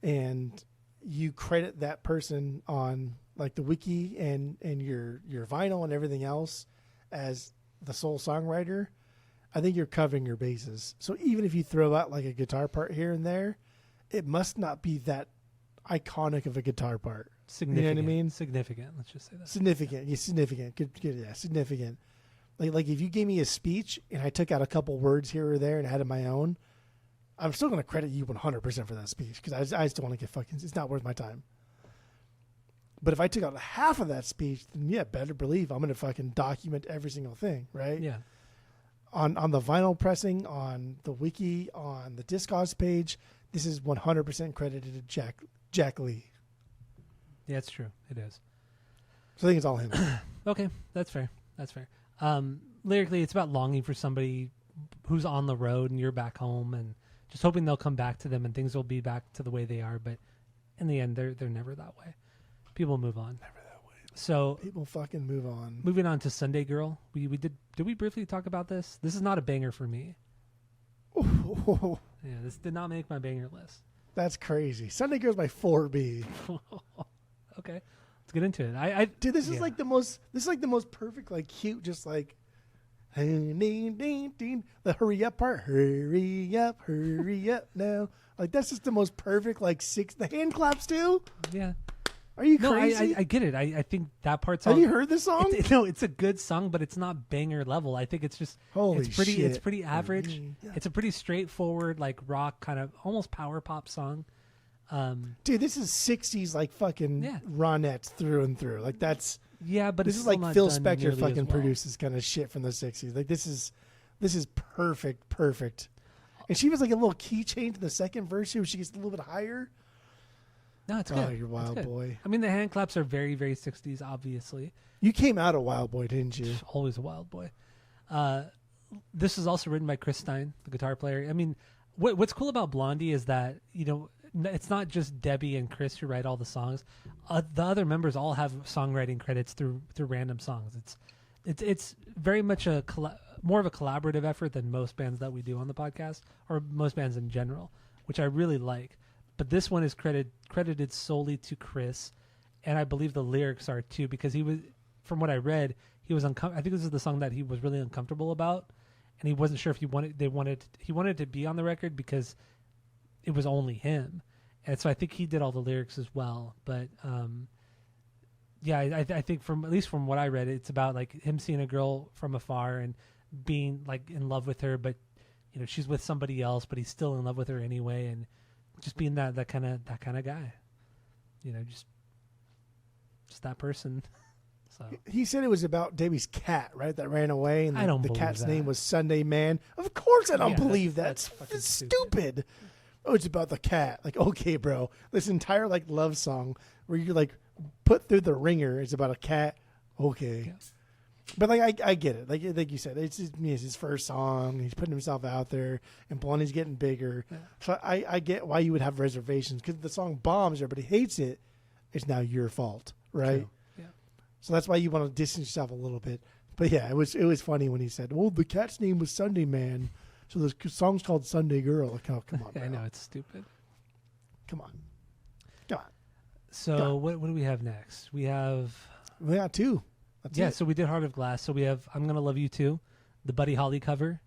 B: and you credit that person on like the wiki and your vinyl and everything else as the sole songwriter, I think you're covering your bases. So even if you throw out like a guitar part here and there, it must not be that iconic of a guitar part.
A: Significant.
B: You know what I mean?
A: Significant. Let's just say that.
B: Significant. Yeah, significant. Good. Yeah, significant. Like if you gave me a speech and I took out a couple words here or there and added my own, I'm still going to credit you 100% for that speech because I still want to get fucking. It's not worth my time. But if I took out half of that speech, then yeah, better believe I'm going to fucking document every single thing, right?
A: Yeah.
B: On the vinyl pressing, on the wiki, on the Discogs page, this is 100% credited to Jack Lee.
A: Yeah, it's true. It is.
B: So I think it's all him.
A: Okay, that's fair. Lyrically, it's about longing for somebody who's on the road and you're back home, and just hoping they'll come back to them and things will be back to the way they are. But in the end, they're never that way. People move on.
B: Never that way.
A: So
B: people fucking move on. Moving
A: on to Sunday Girl. We did we briefly talk about this? This is not a banger for me.
B: Oh.
A: Yeah, this did not make my banger list.
B: That's crazy. Sunday Girl's my 4B.
A: Okay. Let's get into it.
B: Dude, this is like the most perfect, like cute, just like the hurry up part. Hurry up now. Like that's just the most perfect, like the hand claps too.
A: Yeah.
B: Are you
A: No,
B: crazy?
A: I get it. I think that part's.
B: Have you heard this song?
A: No, it's a good song, but it's not banger level. I think it's just
B: Holy
A: it's pretty.
B: shit.
A: It's pretty average.
B: Yeah.
A: It's a pretty straightforward, like rock kind of almost power pop song.
B: Dude, this is 60s like fucking Ronettes through and through. Like that's
A: but
B: this
A: it's
B: is like
A: not
B: Phil
A: done
B: Spector
A: nearly
B: fucking
A: as well.
B: produces kind of shit from the 60s. Like this is perfect. And she was like a little key change in the second verse where she gets a little bit higher.
A: No, it's
B: Oh,
A: good.
B: you're Wild
A: It's good.
B: Boy.
A: I mean, the hand claps are very, very 60s, obviously.
B: You came out a Wild Boy, didn't you?
A: Always a Wild Boy. This is also written by Chris Stein, the guitar player. I mean, what's cool about Blondie is that, it's not just Debbie and Chris who write all the songs. The other members all have songwriting credits through random songs. It's very much more of a collaborative effort than most bands that we do on the podcast, or most bands in general, which I really like. But this one is credited solely to Chris, and I believe the lyrics are too, because he was, from what I read, he was I think this is the song that he was really uncomfortable about, and he wasn't sure if he wanted to be on the record because it was only him, and so I think he did all the lyrics as well. But I think at least from what I read, it's about like him seeing a girl from afar and being like in love with her, but she's with somebody else, but he's still in love with her anyway, and just being that kind of guy, just that person. So
B: He said it was about Debbie's cat, right? That ran away, and
A: I don't
B: the
A: believe
B: cat's
A: that.
B: name was Sunday Man. Of course, I don't believe that.
A: that's fucking
B: That's stupid. Oh, it's about the cat. Like, okay, bro, this entire like love song where you're like put through the ringer is about a cat. Okay.
A: Yeah.
B: But like I get it. Like you said, it's his first song. He's putting himself out there, and Blondie's getting bigger. Yeah. So I get why you would have reservations, because the song bombs, everybody hates it. It's now your fault, right?
A: True. Yeah.
B: So that's why you want to distance yourself a little bit. But yeah, it was funny when he said, "Well, the cat's name was Sunday Man, so the song's called Sunday Girl." Like, oh, come on, bro.
A: I know, it's stupid.
B: Come on.
A: So what do we have next? We
B: got two. That's it.
A: So we did Heart of Glass. So we have I'm Gonna Love You Too, the Buddy Holly cover.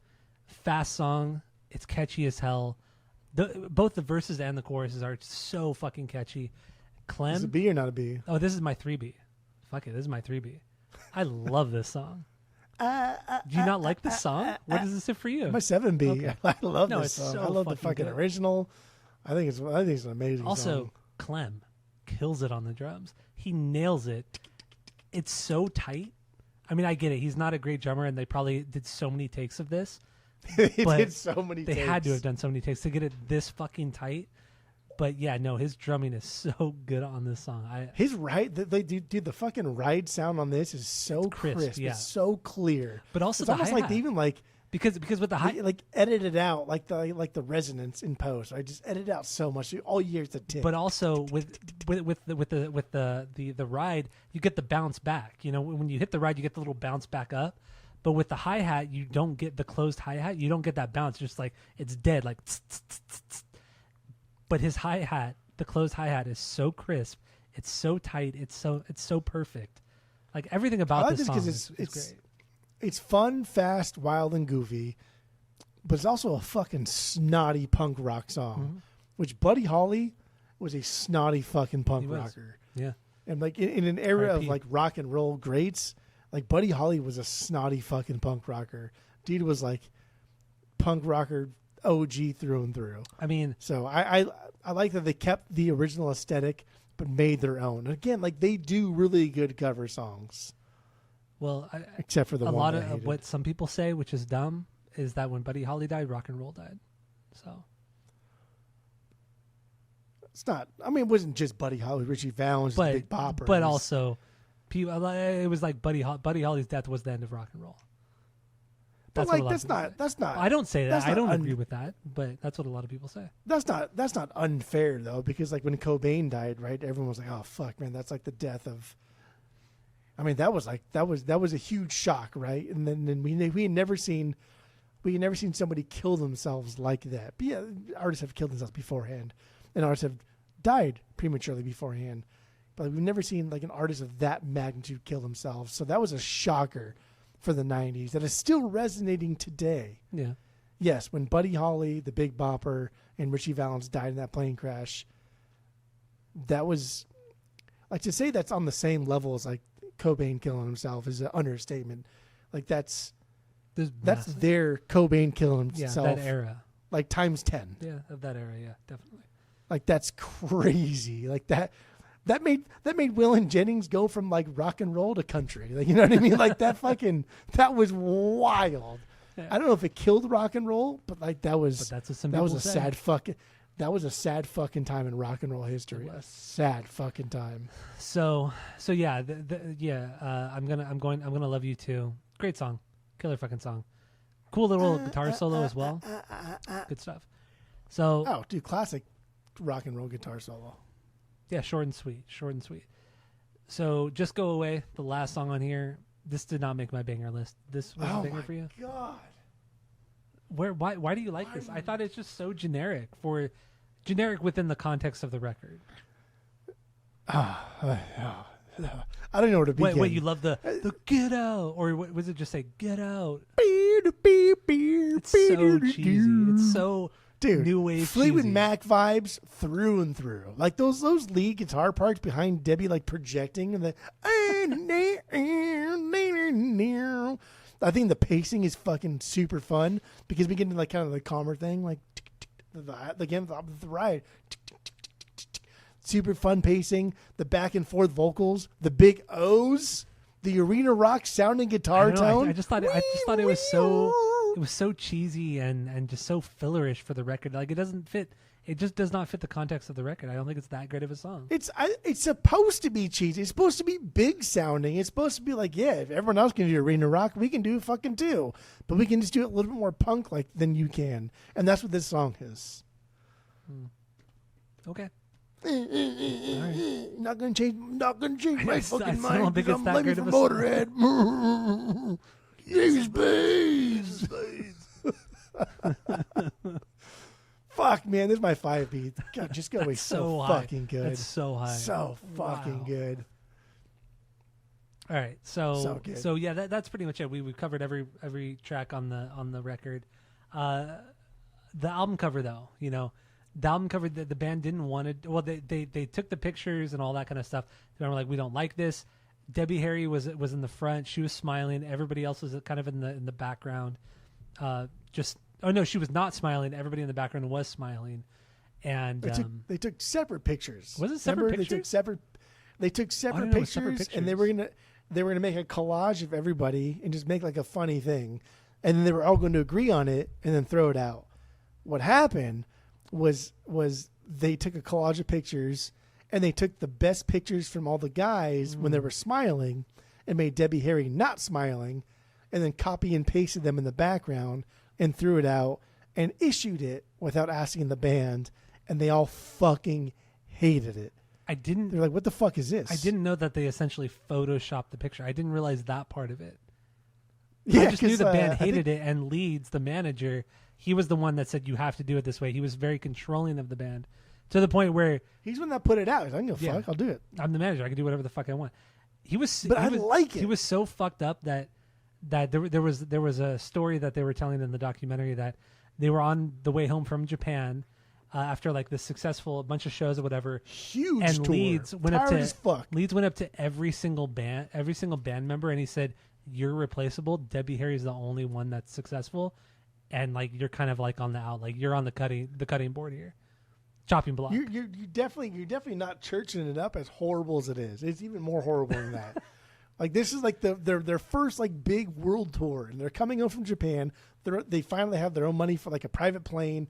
A: Fast song. It's catchy as hell. Both the verses and the choruses are so fucking catchy. Clem.
B: Is it a B or not a B?
A: Oh, this is my 3B. Fuck it, this is my 3B. I love this song. Do you not like this song? What is this for you?
B: My 7B.
A: Okay.
B: I love
A: No,
B: this
A: it's
B: song.
A: so
B: I love the fucking
A: good.
B: original. I think it's an amazing
A: Also,
B: song.
A: Clem kills it on the drums. He nails it. It's so tight. I mean, I get it. He's not a great drummer, and they probably did so many takes of this.
B: They
A: but
B: did so many
A: They
B: takes.
A: had to have done so many takes to get it this fucking tight. But yeah, no, his drumming is so good on this song.
B: His the fucking ride sound on this is so crisp.
A: yeah.
B: It's so clear.
A: But also
B: it's
A: the
B: almost
A: hi-hat.
B: like they even like
A: because with the high,
B: like edit it out like the resonance in post. I just edit it out so much. All you hear is a tick.
A: but also with the ride, you get the bounce back. When you hit the ride, you get the little bounce back up. But with the hi hat, you don't get the closed hi hat. You don't get that bounce. Just like it's dead, like. Tss, tss, tss, tss. But his hi hat, the closed hi hat, is so crisp. It's so tight. It's so perfect. Like everything about this song is great.
B: It's fun, fast, wild, and goofy, but it's also a fucking snotty punk rock song.
A: Mm-hmm.
B: Which Buddy Holly was a snotty fucking punk
A: He was.
B: rocker.
A: Yeah.
B: And like in an era of
A: R.I.P.
B: like rock and roll greats, like Buddy Holly was a snotty fucking punk rocker. Dude was like punk rocker OG through and through.
A: I mean,
B: So I like that they kept the original aesthetic but made their own. And again, like they do really good cover songs.
A: well,
B: Except for the
A: a
B: one
A: lot
B: I
A: of
B: hated.
A: what some people say, which is dumb, is that when Buddy Holly died, rock and roll died. So
B: It's not. I mean, it wasn't just Buddy Holly. Richie Valens,
A: but
B: Big Bopper.
A: but also, it was like Buddy Holly's death was the end of rock and roll.
B: But
A: what a
B: like
A: lot of people say.
B: that's not.
A: I don't say that.
B: that's
A: I
B: not
A: don't agree with that, but that's what a lot of people say.
B: That's not unfair though, because like when Cobain died, right? Everyone was like, "Oh fuck, man, that's like the death of." I mean, that was a huge shock, right? And then we had never seen somebody kill themselves like that. But yeah, artists have killed themselves beforehand, and artists have died prematurely beforehand. But we've never seen like an artist of that magnitude kill themselves. So that was a shocker for the 90s that is still resonating today.
A: Yeah.
B: Yes, when Buddy Holly, the Big Bopper, and Richie Valens died in that plane crash, that was Like to say that's on the same level as like Cobain killing himself is an understatement. Like that's their Cobain killing himself.
A: Yeah, that era.
B: Like times 10.
A: Yeah, of that era. Yeah, definitely.
B: Like that's crazy. Like that made Waylon Jennings go from like rock and roll to country. Like, you know what I mean? Like that was wild. Yeah. I don't know if it killed rock and roll, but like that was a sad fucking time in rock and roll history. A sad fucking time.
A: So yeah, I'm gonna love you too. Great song, killer fucking song. Cool little guitar solo as well. Good stuff. So
B: dude, classic rock and roll guitar solo.
A: Yeah, short and sweet. So Just Go Away, the last song on here. This did not make my banger list. This was a banger for you.
B: God.
A: Why do you like this? I thought it's just so generic within the context of the record.
B: I don't know where to begin.
A: Wait, you love the get out, or what was it? Just say get out. It's so cheesy. It's so new wave.
B: Fleetwood
A: cheesy.
B: Mac vibes through and through. Like those lead guitar parts behind Debbie, like projecting, and I think the pacing is fucking super fun because we get into like kind of the calmer thing, like the ride. Super fun pacing, the back and forth vocals, the big O's, the arena rock sounding guitar tone.
A: I just thought it was so cheesy and just so fillerish for the record. Like it doesn't fit. It just does not fit the context of the record. I don't think it's that great of a song.
B: It's supposed to be cheesy. It's supposed to be big sounding. It's supposed to be like, yeah, if everyone else can do arena rock, we can do it fucking too. But we can just do it a little bit more punk like than you can. And that's what this song is.
A: Okay.
B: Right. Not gonna change my fucking mind.
A: I don't think it's that great of a
B: Motorhead. Space. Fuck, man, this is my 5 beat. God, Just Go Away. So fucking good.
A: It's so high.
B: So fucking good.
A: All right, so yeah, that's pretty much it. We've covered every track on the record. The album cover, though, the album cover, the band didn't want to. Well, they took the pictures and all that kind of stuff. They were like, we don't like this. Debbie Harry was in the front. She was smiling. Everybody else was kind of in the background. She was not smiling. Everybody in the background was smiling. And
B: they took separate pictures.
A: Was it separate pictures?
B: They took separate pictures, and they were gonna make a collage of everybody and just make like a funny thing, and then they were all going to agree on it and then throw it out. What happened was they took a collage of pictures and they took the best pictures from all the guys when they were smiling and made Debbie Harry not smiling, and then copy and pasted them in the background and threw it out and issued it without asking the band, and they all fucking hated it. They're like, what the fuck is this?
A: I didn't know that they essentially photoshopped the picture. I didn't realize that part of it.
B: Yeah,
A: I just knew the band hated it, and Leeds, the manager, he was the one that said you have to do it this way. He was very controlling of the band to the point where
B: he's the one that put it out. He's like, I don't give a fuck. I'll do it.
A: I'm the manager. I can do whatever the fuck I want.
B: He was
A: so fucked up that there was a story that they were telling in the documentary that they were on the way home from Japan after like the successful bunch of shows or whatever.
B: Huge
A: and
B: tour.
A: Leeds went
B: Leeds
A: went up to every single band member, and he said, "You're replaceable. Debbie Harry's the only one that's successful, and like you're kind of like on the out, like you're on the cutting board here, chopping block."
B: You're definitely not churching it up as horrible as it is. It's even more horrible than that. Like this is like their first like big world tour, and they're coming home from Japan. They finally have their own money for like a private plane,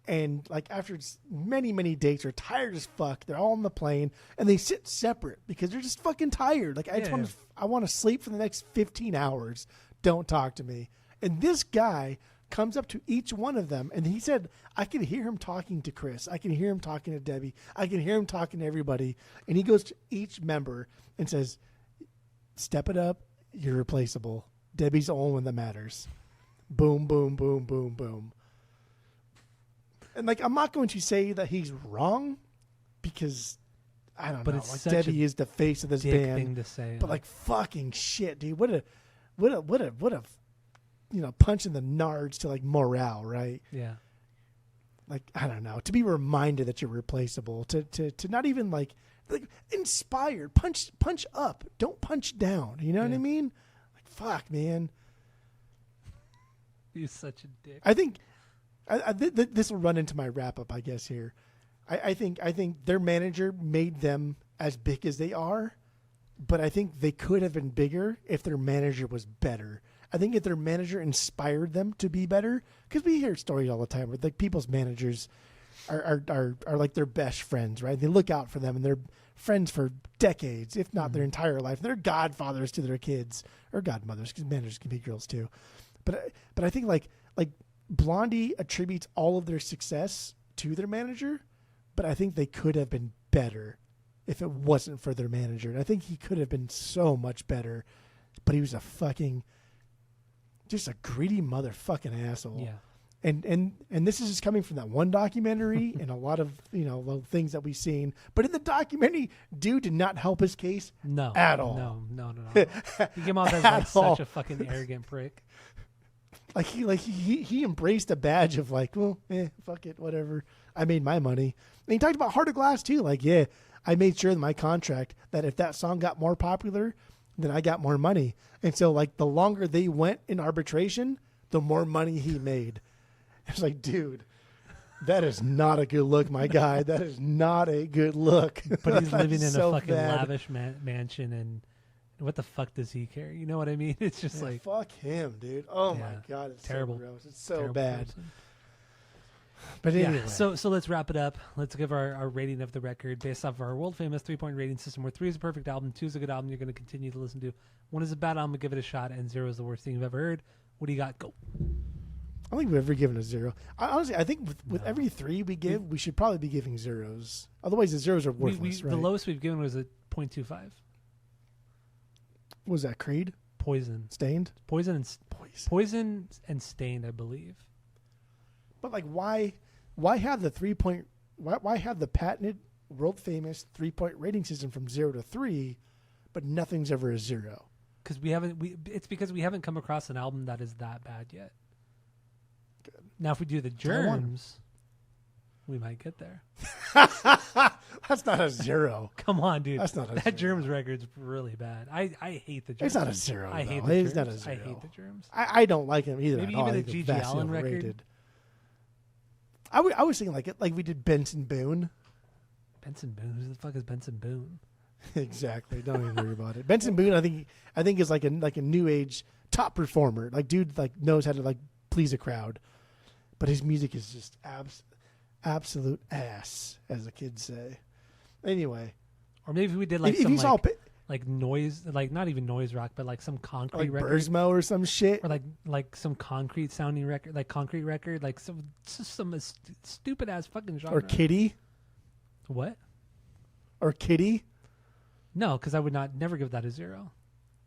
B: and like after many dates, they're tired as fuck. They're all on the plane, and they sit separate because they're just fucking tired. Like I want to sleep for the next 15 hours. Don't talk to me. And this guy comes up to each one of them, and he said, I can hear him talking to Chris. I can hear him talking to Debbie. I can hear him talking to everybody. And he goes to each member and says, step it up. You're replaceable. Debbie's the only one that matters. Boom, boom, boom, boom, boom. And like, I'm not going to say that he's wrong because I don't know. Like Debbie is the face of this band.
A: Thing to say,
B: but like fucking shit, dude. What a punch in the nards to like morale, right?
A: Yeah.
B: I don't know, to be reminded that you're replaceable, to not even like inspired, punch up, don't punch down. You know what I mean? Like, fuck, man.
A: You're such a dick.
B: I think this will run into my wrap up, I guess, here. I think their manager made them as big as they are, but I think they could have been bigger if their manager was better. I think if their manager inspired them to be better, because we hear stories all the time where like people's managers are like their best friends, right? They look out for them and they're friends for decades, if not their entire life. They're godfathers to their kids, or godmothers, because managers can be girls too. But I think like Blondie attributes all of their success to their manager, but I think they could have been better if it wasn't for their manager. And I think he could have been so much better, but he was just a greedy motherfucking asshole.
A: Yeah.
B: And this is just coming from that one documentary and a lot of, the things that we've seen. But in the documentary, dude did not help his case at all.
A: No. He came off as like such a fucking arrogant prick.
B: Like he embraced a badge of like, well, fuck it, whatever. I made my money. And he talked about Heart of Glass too. Like, yeah, I made sure in my contract that if that song got more popular, then I got more money. And so like the longer they went in arbitration, the more money he made. It's like, dude, that is not a good look, my guy. That is not a good look.
A: But he's living in
B: so
A: a fucking
B: bad.
A: lavish mansion, and what the fuck does he care? You know what I mean? It's just like,
B: fuck him, dude. Oh my God, it's
A: terrible.
B: So gross. It's so
A: terrible
B: bad.
A: person.
B: But anyway,
A: so let's wrap it up. Let's give our rating of the record based off of our world famous 3-point rating system, where 3 is a perfect album, 2 is a good album you're going to continue to listen to, 1 is a bad album, give it a shot, and 0 is the worst thing you've ever heard. What do you got? Go.
B: I don't think we've ever given a 0. Honestly, I think with every 3 we give, we should probably be giving 0s. Otherwise, the 0s are worthless, right?
A: The lowest we've given was a 0.25.
B: What was that, Creed?
A: Poison.
B: Stained?
A: Poison and Stained, I believe.
B: But like, why have the 3-point? Why have the patented, world famous 3-point rating system from 0 to 3, but nothing's ever a 0?
A: Because it's because we haven't come across an album that is that bad yet.
B: Good.
A: Now, if we do the Germs, we might get there.
B: That's not a 0.
A: Come on, dude.
B: That's not a 0.
A: That Germs record's really bad. I hate the Germs.
B: It's not a 0.
A: I hate the
B: Germs.
A: It's
B: not a 0.
A: I hate the Germs.
B: I don't like him either.
A: Maybe
B: at all.
A: even
B: I
A: a
B: think
A: G.G.
B: they're vastly
A: Allen record.
B: overrated. I was thinking like we did Benson Boone.
A: Benson Boone? Who the fuck is Benson Boone?
B: Exactly. Don't even worry about it. Benson Boone, I think is like a new age top performer. Like dude, like knows how to like please a crowd, but his music is just absolute ass, as the kids say. Anyway,
A: or maybe we did like
B: if
A: some
B: you saw
A: like noise, like not even noise rock, but like some concrete
B: like
A: record,
B: Burzmo or some shit,
A: or like some concrete sounding record, like concrete record, like some stupid ass fucking genre.
B: Or Kitty.
A: What?
B: Or Kitty.
A: No, because I would never give that a 0.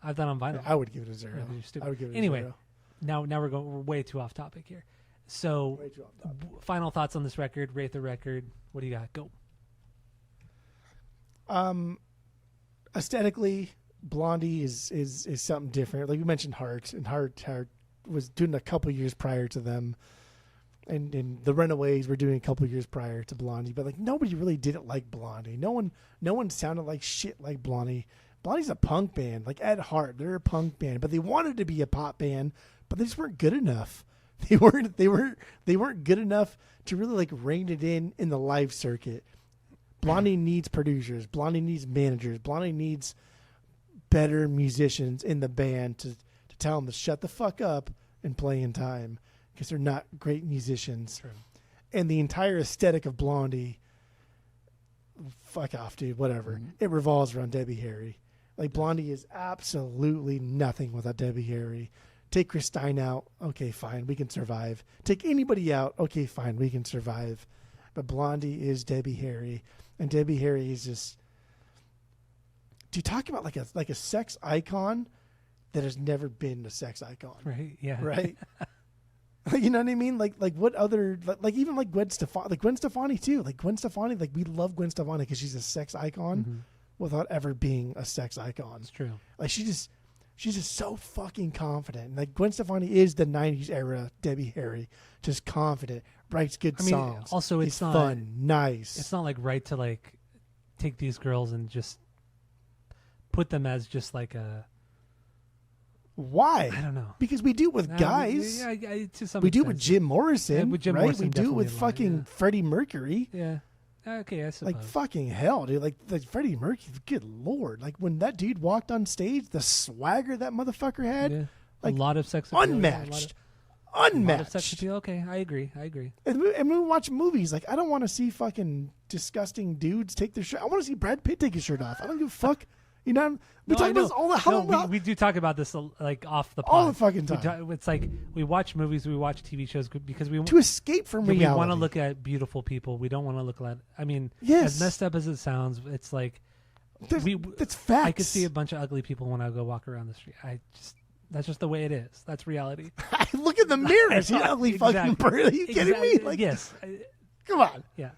A: I've done on vinyl.
B: I would give it a 0.
A: I
B: would give it
A: anyway,
B: a 0.
A: Now we're way too off topic here. So,
B: Way too off topic.
A: Final thoughts on this record. Rate the record. What do you got? Go.
B: Aesthetically, Blondie is something different. Like we mentioned, Heart was doing a couple years prior to them, and the Runaways were doing a couple years prior to Blondie. But like nobody really did it like Blondie. No one sounded like shit like Blondie. Blondie's a punk band, like at heart, they're a punk band, but they wanted to be a pop band, but they just weren't good enough. They weren't good enough to really like rein it in the live circuit. Blondie needs producers. Blondie needs managers. Blondie needs better musicians in the band to tell them to shut the fuck up and play in time, because they're not great musicians.
A: True.
B: And the entire aesthetic of Blondie, fuck off, dude, whatever. Mm-hmm. It revolves around Debbie Harry. Like Blondie is absolutely nothing without Debbie Harry. Take Christine out, okay, fine, we can survive. Take anybody out, okay, fine, we can survive. But Blondie is Debbie Harry, and Debbie Harry is just. Do you talk about like a sex icon that has never been a sex icon?
A: Right. Yeah.
B: Right. You know what I mean? Like what other like even like Gwen Stefani too. Like Gwen Stefani, like we love Gwen Stefani because she's a sex icon without ever being a sex icon.
A: It's true.
B: Like She's just so fucking confident. Like Gwen Stefani is the '90s era Debbie Harry, just confident, writes good songs.
A: Also, it's not
B: fun, nice.
A: It's not like right to like take these girls and just put them as just like a.
B: Why?
A: I don't know.
B: Because we do it with guys.
A: Yeah, to some
B: we do it
A: extent.
B: with Jim Morrison.
A: Yeah, with Jim
B: right?
A: Morrison,
B: We do it with
A: definitely a lot,
B: fucking Freddie Mercury.
A: Yeah. Okay, I suppose.
B: Like fucking hell, dude. Like Freddie Mercury. Good lord. Like when that dude walked on stage, the swagger that motherfucker had. Like
A: a lot of sex appeal.
B: unmatched.
A: A lot of
B: Unmatched.
A: sex appeal. Okay, I agree.
B: And we watch movies. Like I don't want to see fucking disgusting dudes take their shirt. I want to see Brad Pitt take his shirt off. I don't give a fuck. You know, we talk about this all the
A: we do talk about this like off the pod.
B: all the fucking time.
A: It's like we watch movies, we watch TV shows because we
B: To escape from reality.
A: We want to look at beautiful people. We don't want to look at. I mean,
B: Yes.
A: as messed up as it sounds, it's like
B: that's facts.
A: I could see a bunch of ugly people when I go walk around the street. That's just the way it is. That's reality.
B: I look in the mirror and see an ugly fucking bird. Are you kidding me? Like,
A: yes.
B: Come on.
A: Yeah.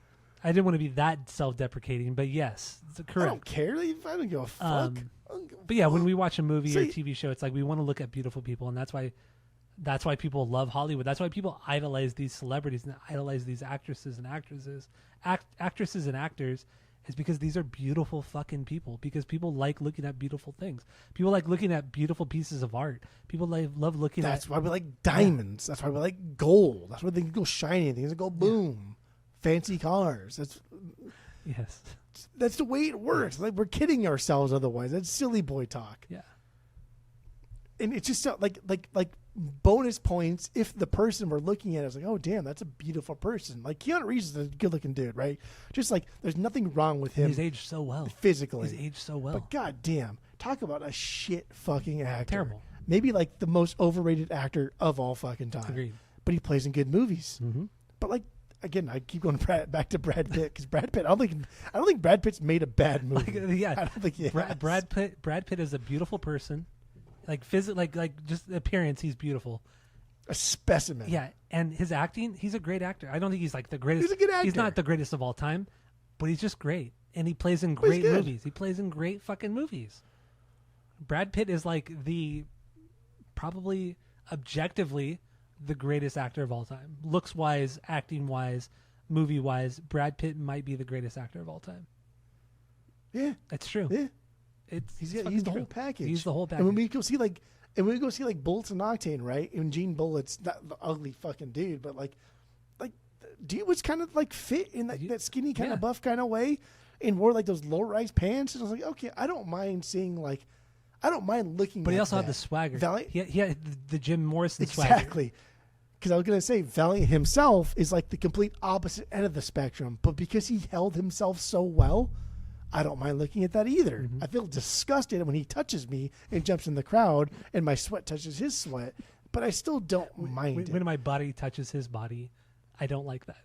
A: I didn't want to be that self-deprecating, but yes, it's correct.
B: I don't care. I don't give a fuck.
A: But yeah, when we watch a movie or a TV show, it's like we want to look at beautiful people, and that's why people love Hollywood. That's why people idolize these celebrities and idolize these actresses and actresses and actors, is because these are beautiful fucking people. Because people like looking at beautiful things. People like looking at beautiful pieces of art. People love looking at.
B: That's why we like diamonds. Yeah. That's why we like gold. That's why things go shiny. Things go boom. Fancy cars. That's the way it works. Like we're kidding ourselves otherwise. That's silly boy talk.
A: Yeah.
B: And it's just like bonus points if the person we're looking at is like, oh damn, that's a beautiful person. Like Keanu Reeves is a good looking dude, right? Just like there's nothing wrong with him.
A: He's aged so well.
B: Physically.
A: He's aged so well.
B: But goddamn, talk about a shit fucking actor.
A: Terrible.
B: Maybe like the most overrated actor of all fucking time.
A: Agreed.
B: But he plays in good movies.
A: Mm-hmm.
B: But like, again, I keep going back to Brad Pitt because Brad Pitt. I don't think Brad Pitt's made a bad movie.
A: Yeah,
B: I don't think he has.
A: Brad Pitt is a beautiful person, like just appearance. He's beautiful,
B: a specimen.
A: Yeah, and his acting. He's a great actor. I don't think he's like the greatest.
B: He's a good actor.
A: He's not the greatest of all time, but he's just great, and he plays in great movies. He plays in great fucking movies. Brad Pitt is like probably objectively the greatest actor of all time. Looks wise, acting wise, movie wise, Brad Pitt might be the greatest actor of all time.
B: Yeah,
A: it's true.
B: Yeah,
A: he's
B: the whole package.
A: He's the whole package.
B: And when we go see Bullets and Octane, right? And Gene Bullett's not the ugly fucking dude, but like dude was kind of like fit in that skinny kind of buff kind of way, and wore like those low rise pants. And I was like, okay, I don't mind looking.
A: But
B: he
A: also
B: that.
A: had the swagger.
B: Valiant,
A: he had the Jim Morrison swagger.
B: Exactly. Because I was going to say, Valiant himself is like the complete opposite end of the spectrum. But because he held himself so well, I don't mind looking at that either. Mm-hmm. I feel disgusted when he touches me and jumps in the crowd and my sweat touches his sweat. But I still don't mind it.
A: When my body touches his body, I don't like that.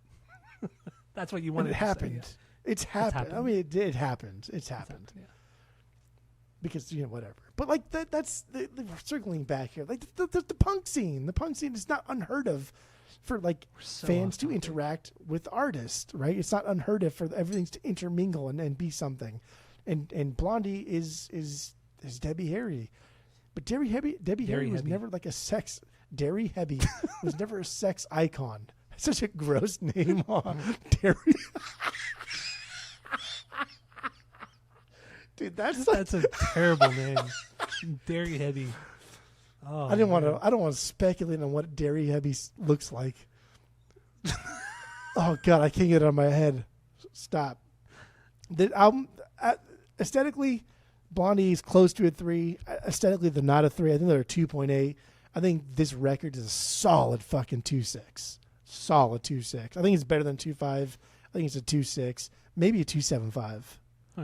A: That's what you wanted to
B: happened.
A: Say, yeah.
B: It's happened. I mean, it happened. It's happened. Yeah. Because, whatever. But, like, that's circling back here. Like, the punk scene. The punk scene is not unheard of for, like, fans to interact with artists, right? It's not unheard of for everything to intermingle and be something. And Blondie is Debbie Harry. But Debbie Harry was never, like, a sex... Derry Hebby was never a sex icon. That's such a gross name. Derry... Dude, that's
A: a terrible name. Derry Hebby. Oh,
B: I don't want to speculate on what Derry Hebby looks like. Oh God, I can't get it out of my head. Stop. The album aesthetically, Blondie is close to a 3. Aesthetically, they're not a 3. I think they're a 2.8. I think this record is a solid fucking 2.6. Solid 2.6. I think it's better than 2.5. I think it's a 2.6, maybe a 2.75.
A: All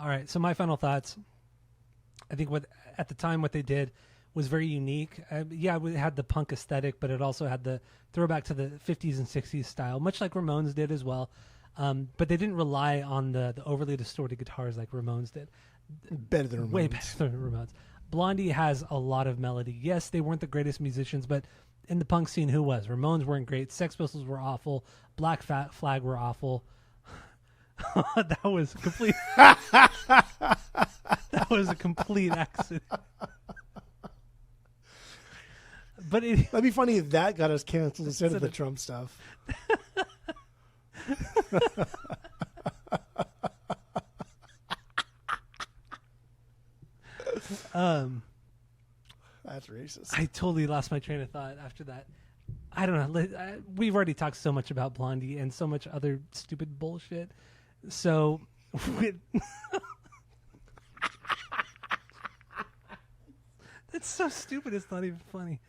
A: right. So my final thoughts. I think at the time what they did was very unique. It had the punk aesthetic, but it also had the throwback to the 50s and 60s style, much like Ramones did as well. But they didn't rely on the overly distorted guitars like Ramones did.
B: Better than Ramones.
A: Way better than Ramones. Blondie has a lot of melody. Yes, they weren't the greatest musicians, but in the punk scene, who was? Ramones weren't great. Sex Pistols were awful. Black Flag were awful. That was complete. That was a complete accident. But
B: that'd be funny if that got us canceled instead of the Trump stuff. That's racist.
A: I totally lost my train of thought after that. I don't know. We've already talked so much about Blondie and so much other stupid bullshit. So, that's so stupid. It's not even funny.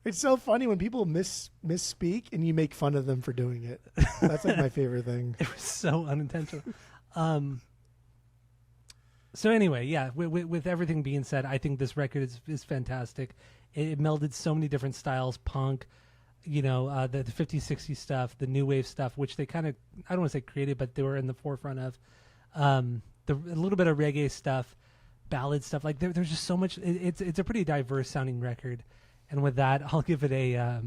B: It's so funny when people misspeak and you make fun of them for doing it. That's like my favorite thing.
A: It was so unintentional. So anyway, yeah, with everything being said, I think this record is fantastic. It melded so many different styles, punk, the 50s, 60s stuff, the new wave stuff, which they kind of, I don't want to say created, but they were in the forefront of. A little bit of reggae stuff, ballad stuff. Like there's just so much. It's a pretty diverse sounding record. And with that, I'll give it a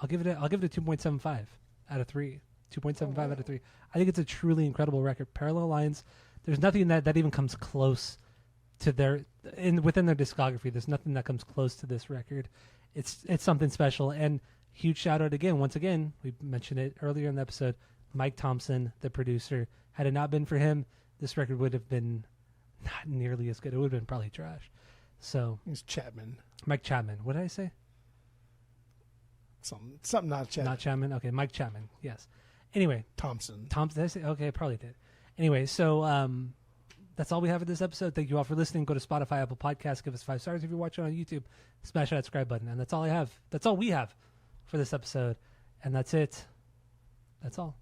A: 2.75 out of 3. 2.75 out of 3. I think it's a truly incredible record. Parallel Lines. There's nothing that even comes close to within their discography. There's nothing that comes close to this record. It's something special. And huge shout out once again, we mentioned it earlier in the episode, Mike Thompson, the producer. Had it not been for him, this record would have been not nearly as good. It would have been probably trash. So
B: it's Chapman.
A: Mike Chapman. What did I say?
B: Something not Chapman.
A: Not Chapman. Okay, Mike Chapman. Yes. Anyway,
B: Thompson.
A: Did I say? Okay, I probably did. Anyway, so that's all we have for this episode. Thank you all for listening. Go to Spotify, Apple Podcasts. Give us 5 stars if you're watching on YouTube. Smash that subscribe button. And that's all I have. That's all we have for this episode. And that's it. That's all.